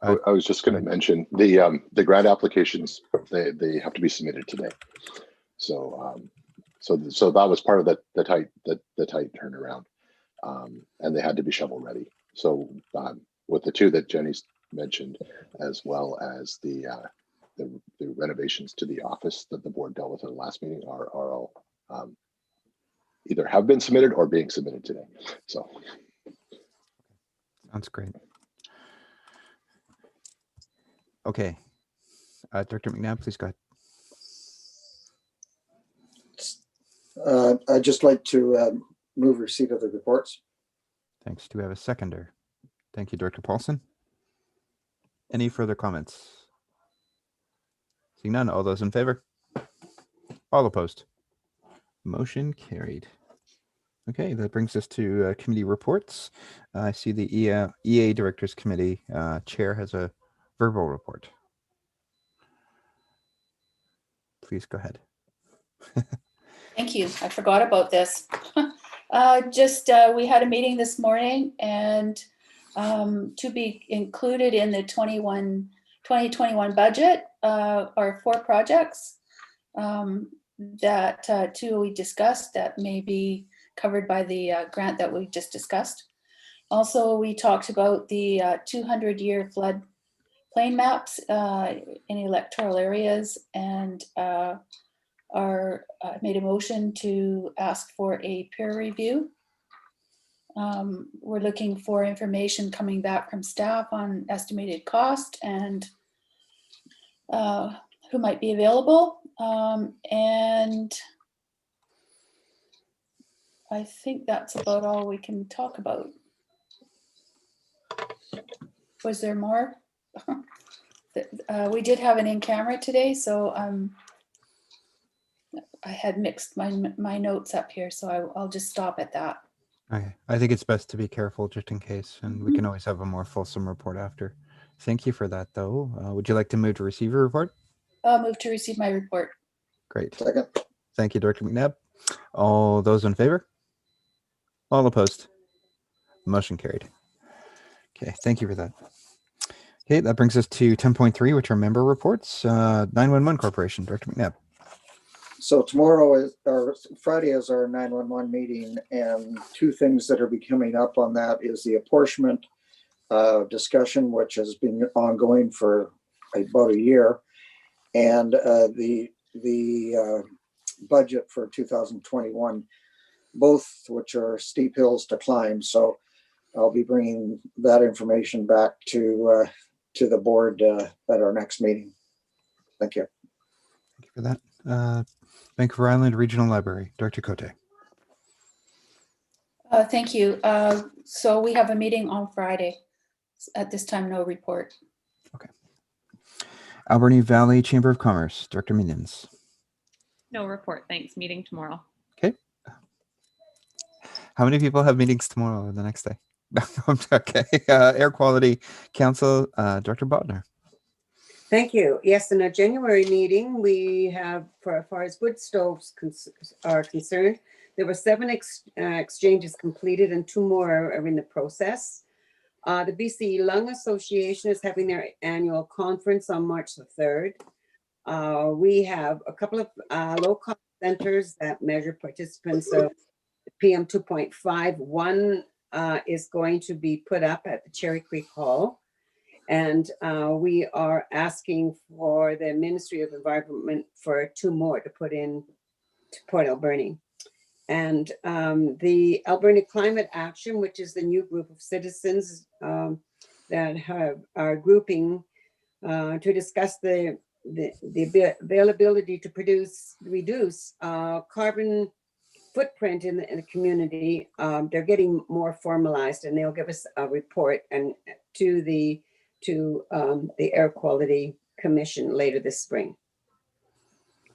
I was just going to mention the grant applications. They have to be submitted today. So so that was part of the tight turnaround, and they had to be shovel ready. So with the two that Jenny's mentioned, as well as the renovations to the office that the board dealt with in the last meeting, are all either have been submitted or being submitted today. So sounds great. Okay, Dr. McNabb, please go ahead. I'd just like to move receipt of the reports. Thanks. Do we have a seconder? Thank you, Director Paulson. Any further comments? Seeing none, all those in favor? All opposed? Motion carried. Okay, that brings us to committee reports. I see the EA Directors Committee Chair has a verbal report. Please go ahead. Thank you. I forgot about this. We had a meeting this morning, and to be included in the 2021 budget are 4 projects that two we discussed that may be covered by the grant that we just discussed. Also, we talked about the 200-year flood plain maps in electoral areas, and made a motion to ask for a peer review. We're looking for information coming back from staff on estimated cost and who might be available. And I think that's about all we can talk about. Was there more? We did have an in-camera today, so I had mixed my notes up here, so I'll just stop at that. Okay. I think it's best to be careful just in case, and we can always have a more fulsome report after. Thank you for that, though. Would you like to move to receive your report? I'll move to receive my report. Great. Second. Thank you, Director McNabb. All those in favor? All opposed? Motion carried. Okay, thank you for that. Okay, that brings us to 10.3, which are member reports. 911 Corporation, Director McNabb. So tomorrow is, or Friday is our 911 meeting, and two things that are be coming up on that is the apportionment discussion, which has been ongoing for about a year, and the budget for 2021, both which are steep hills to climb. So I'll be bringing that information back to the board at our next meeting. Thank you. Thank you for that. Vancouver Island Regional Library, Director Cote. Thank you. So we have a meeting on Friday. At this time, no report. Alberni Valley Chamber of Commerce, Director Minions. No report, thanks. Meeting tomorrow. Okay. How many people have meetings tomorrow or the next day? Okay. Air Quality Council, Director Bodner. Thank you. Yes, in our January meeting, we have, for as far as wood stoves are concerned, there were 7 exchanges completed and 2 more are in the process. The BC Lung Association is having their annual conference on March the 3rd. We have a couple of low-cost centers that measure participants of PM 2.5. One is going to be put up at the Cherry Creek Hall. And we are asking for the Ministry of Environment for 2 more to put in to Port Alberni. And the Alberni Climate Action, which is the new group of citizens that are grouping to discuss the availability to reduce carbon footprint in the community. They're getting more formalized, and they'll give us a report and to the Air Quality Commission later this spring.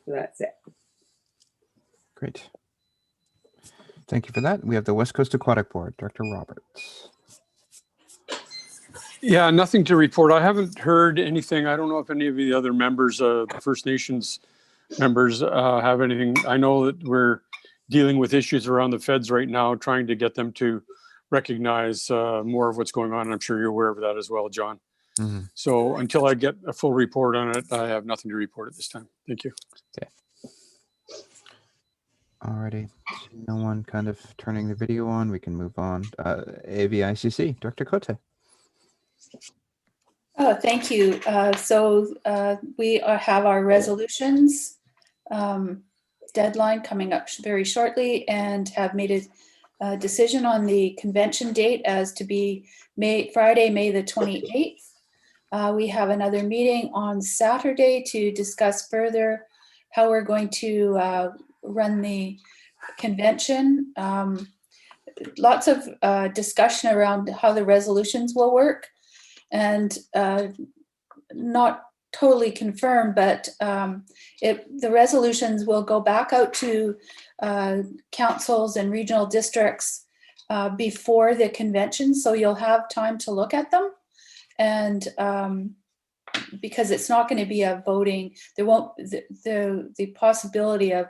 So that's it. Great. Thank you for that. We have the West Coast Aquatic Board, Director Roberts. Yeah, nothing to report. I haven't heard anything. I don't know if any of the other members, the First Nations members, have anything. I know that we're dealing with issues around the feds right now, trying to get them to recognize more of what's going on. I'm sure you're aware of that as well, John. Mm-hmm. So until I get a full report on it, I have nothing to report at this time. Thank you. Okay. Alrighty. No one kind of turning the video on. We can move on. AVICC, Director Cote. Oh, thank you. We have our resolutions deadline coming up very shortly, and have made a decision on the convention date as to be Friday, May the 28th. We have another meeting on Saturday to discuss further how we're going to run the convention. Lots of discussion around how the resolutions will work, and not totally confirmed, but the resolutions will go back out to councils and regional districts before the convention, so you'll have time to look at them. And because it's not going to be a voting, there won't, the possibility of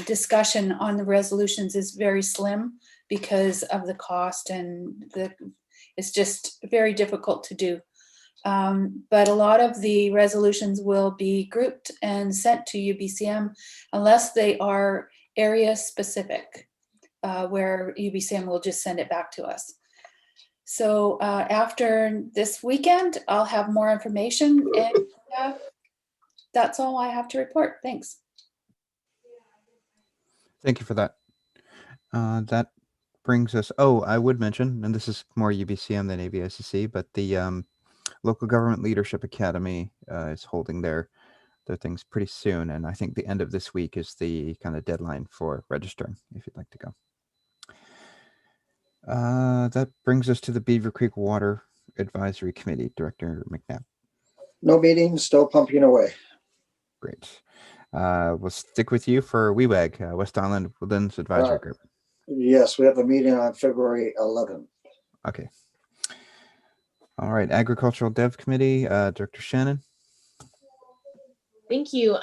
discussion on the resolutions is very slim because of the cost, and it's just very difficult to do. But a lot of the resolutions will be grouped and sent to UBCM unless they are area specific, where UBCM will just send it back to us. So after this weekend, I'll have more information, and that's all I have to report. Thanks. Thank you for that. That brings us, I would mention, and this is more UBCM than AVICC, but the Local Government Leadership Academy is holding their things pretty soon. And I think the end of this week is the kind of deadline for registering if you'd like to go. That brings us to the Beaver Creek Water Advisory Committee, Director McNabb. No meetings, still pumping away. Great. We'll stick with you for WEWAG, West Island Woodlands Advisory Group. Yes, we have a meeting on February 11th. Okay. All right, Agricultural Dev Committee, Director Shannon. Thank you.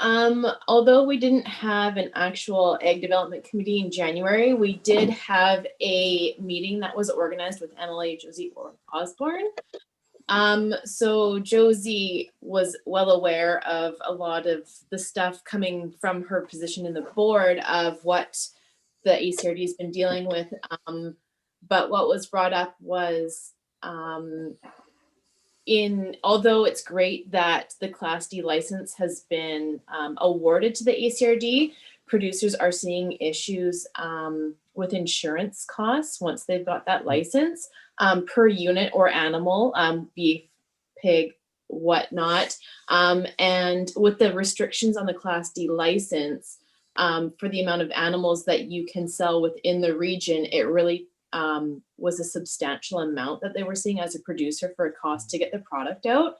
Although we didn't have an actual Ag Development Committee in January, we did have a meeting that was organized with MLA Josie Osborne. So Josie was well aware of a lot of the stuff coming from her position in the board of what the ACRD has been dealing with. But what was brought up was although it's great that the Class D license has been awarded to the ACRD, producers are seeing issues with insurance costs once they've got that license per unit or animal, beef, pig, whatnot. And with the restrictions on the Class D license for the amount of animals that you can sell within the region, it really was a substantial amount that they were seeing as a producer for a cost to get the product out.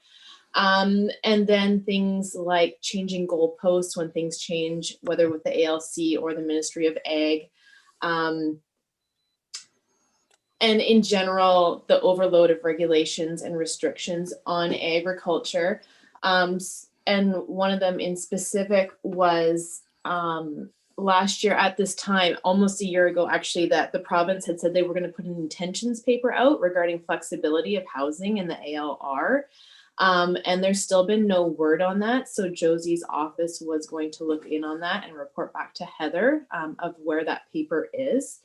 And then things like changing goalposts when things change, whether with the ALC or the Ministry of Ag. And in general, the overload of regulations and restrictions on agriculture. And one of them in specific was last year at this time, almost a year ago, actually, that the province had said they were going to put an intentions paper out regarding flexibility of housing in the ALR. And there's still been no word on that. So Josie's office was going to look in on that and report back to Heather of where that paper is.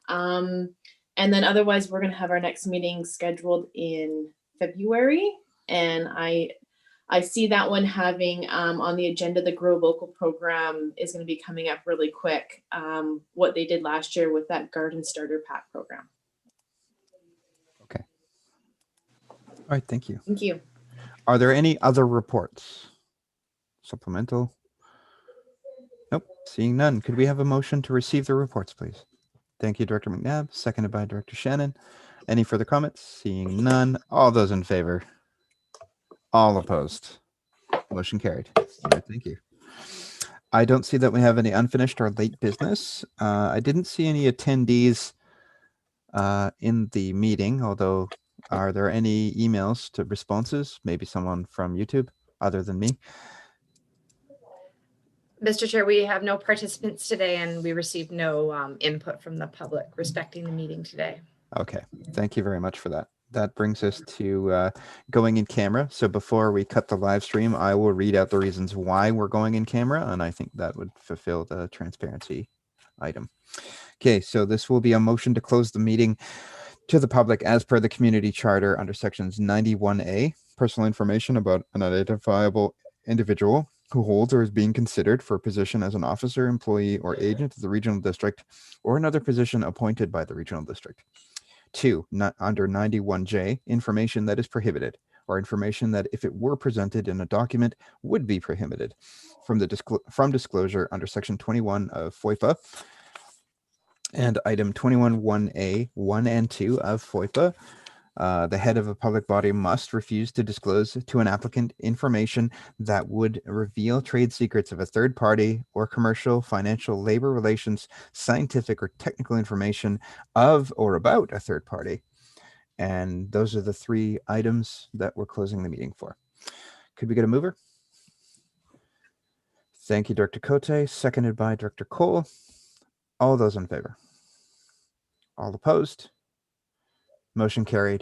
And then otherwise, we're going to have our next meeting scheduled in February. And I see that one having on the agenda, the Grow Local program is going to be coming up really quick. What they did last year with that Garden Starter Pack program. Okay. All right, thank you. Thank you. Are there any other reports? Supplemental? Nope, seeing none. Could we have a motion to receive the reports, please? Thank you, Director McNabb, seconded by Director Shannon. Any further comments? Seeing none. All those in favor? All opposed? Motion carried. All right, thank you. I don't see that we have any unfinished or late business. I didn't see any attendees in the meeting, although are there any emails to responses? Maybe someone from YouTube other than me? Mr. Chair, we have no participants today and we received no input from the public respecting the meeting today. Okay, thank you very much for that. That brings us to going in camera. So before we cut the live stream, I will read out the reasons why we're going in camera, and I think that would fulfill the transparency item. Okay, so this will be a motion to close the meeting to the public as per the community charter under sections 91A, personal information about an identifiable individual who holds or is being considered for a position as an officer, employee, or agent of the regional district or another position appointed by the regional district. 2, under 91J, information that is prohibited or information that if it were presented in a document would be prohibited from disclosure under section 21 of FOIPA and item 21(1)(a), 1 and 2 of FOIPA. The head of a public body must refuse to disclose to an applicant information that would reveal trade secrets of a third party or commercial, financial, labor relations, scientific, or technical information of or about a third party. And those are the 3 items that we're closing the meeting for. Could we get a mover? Thank you, Director Cote, seconded by Director Cole. All those in favor? All opposed? Motion carried.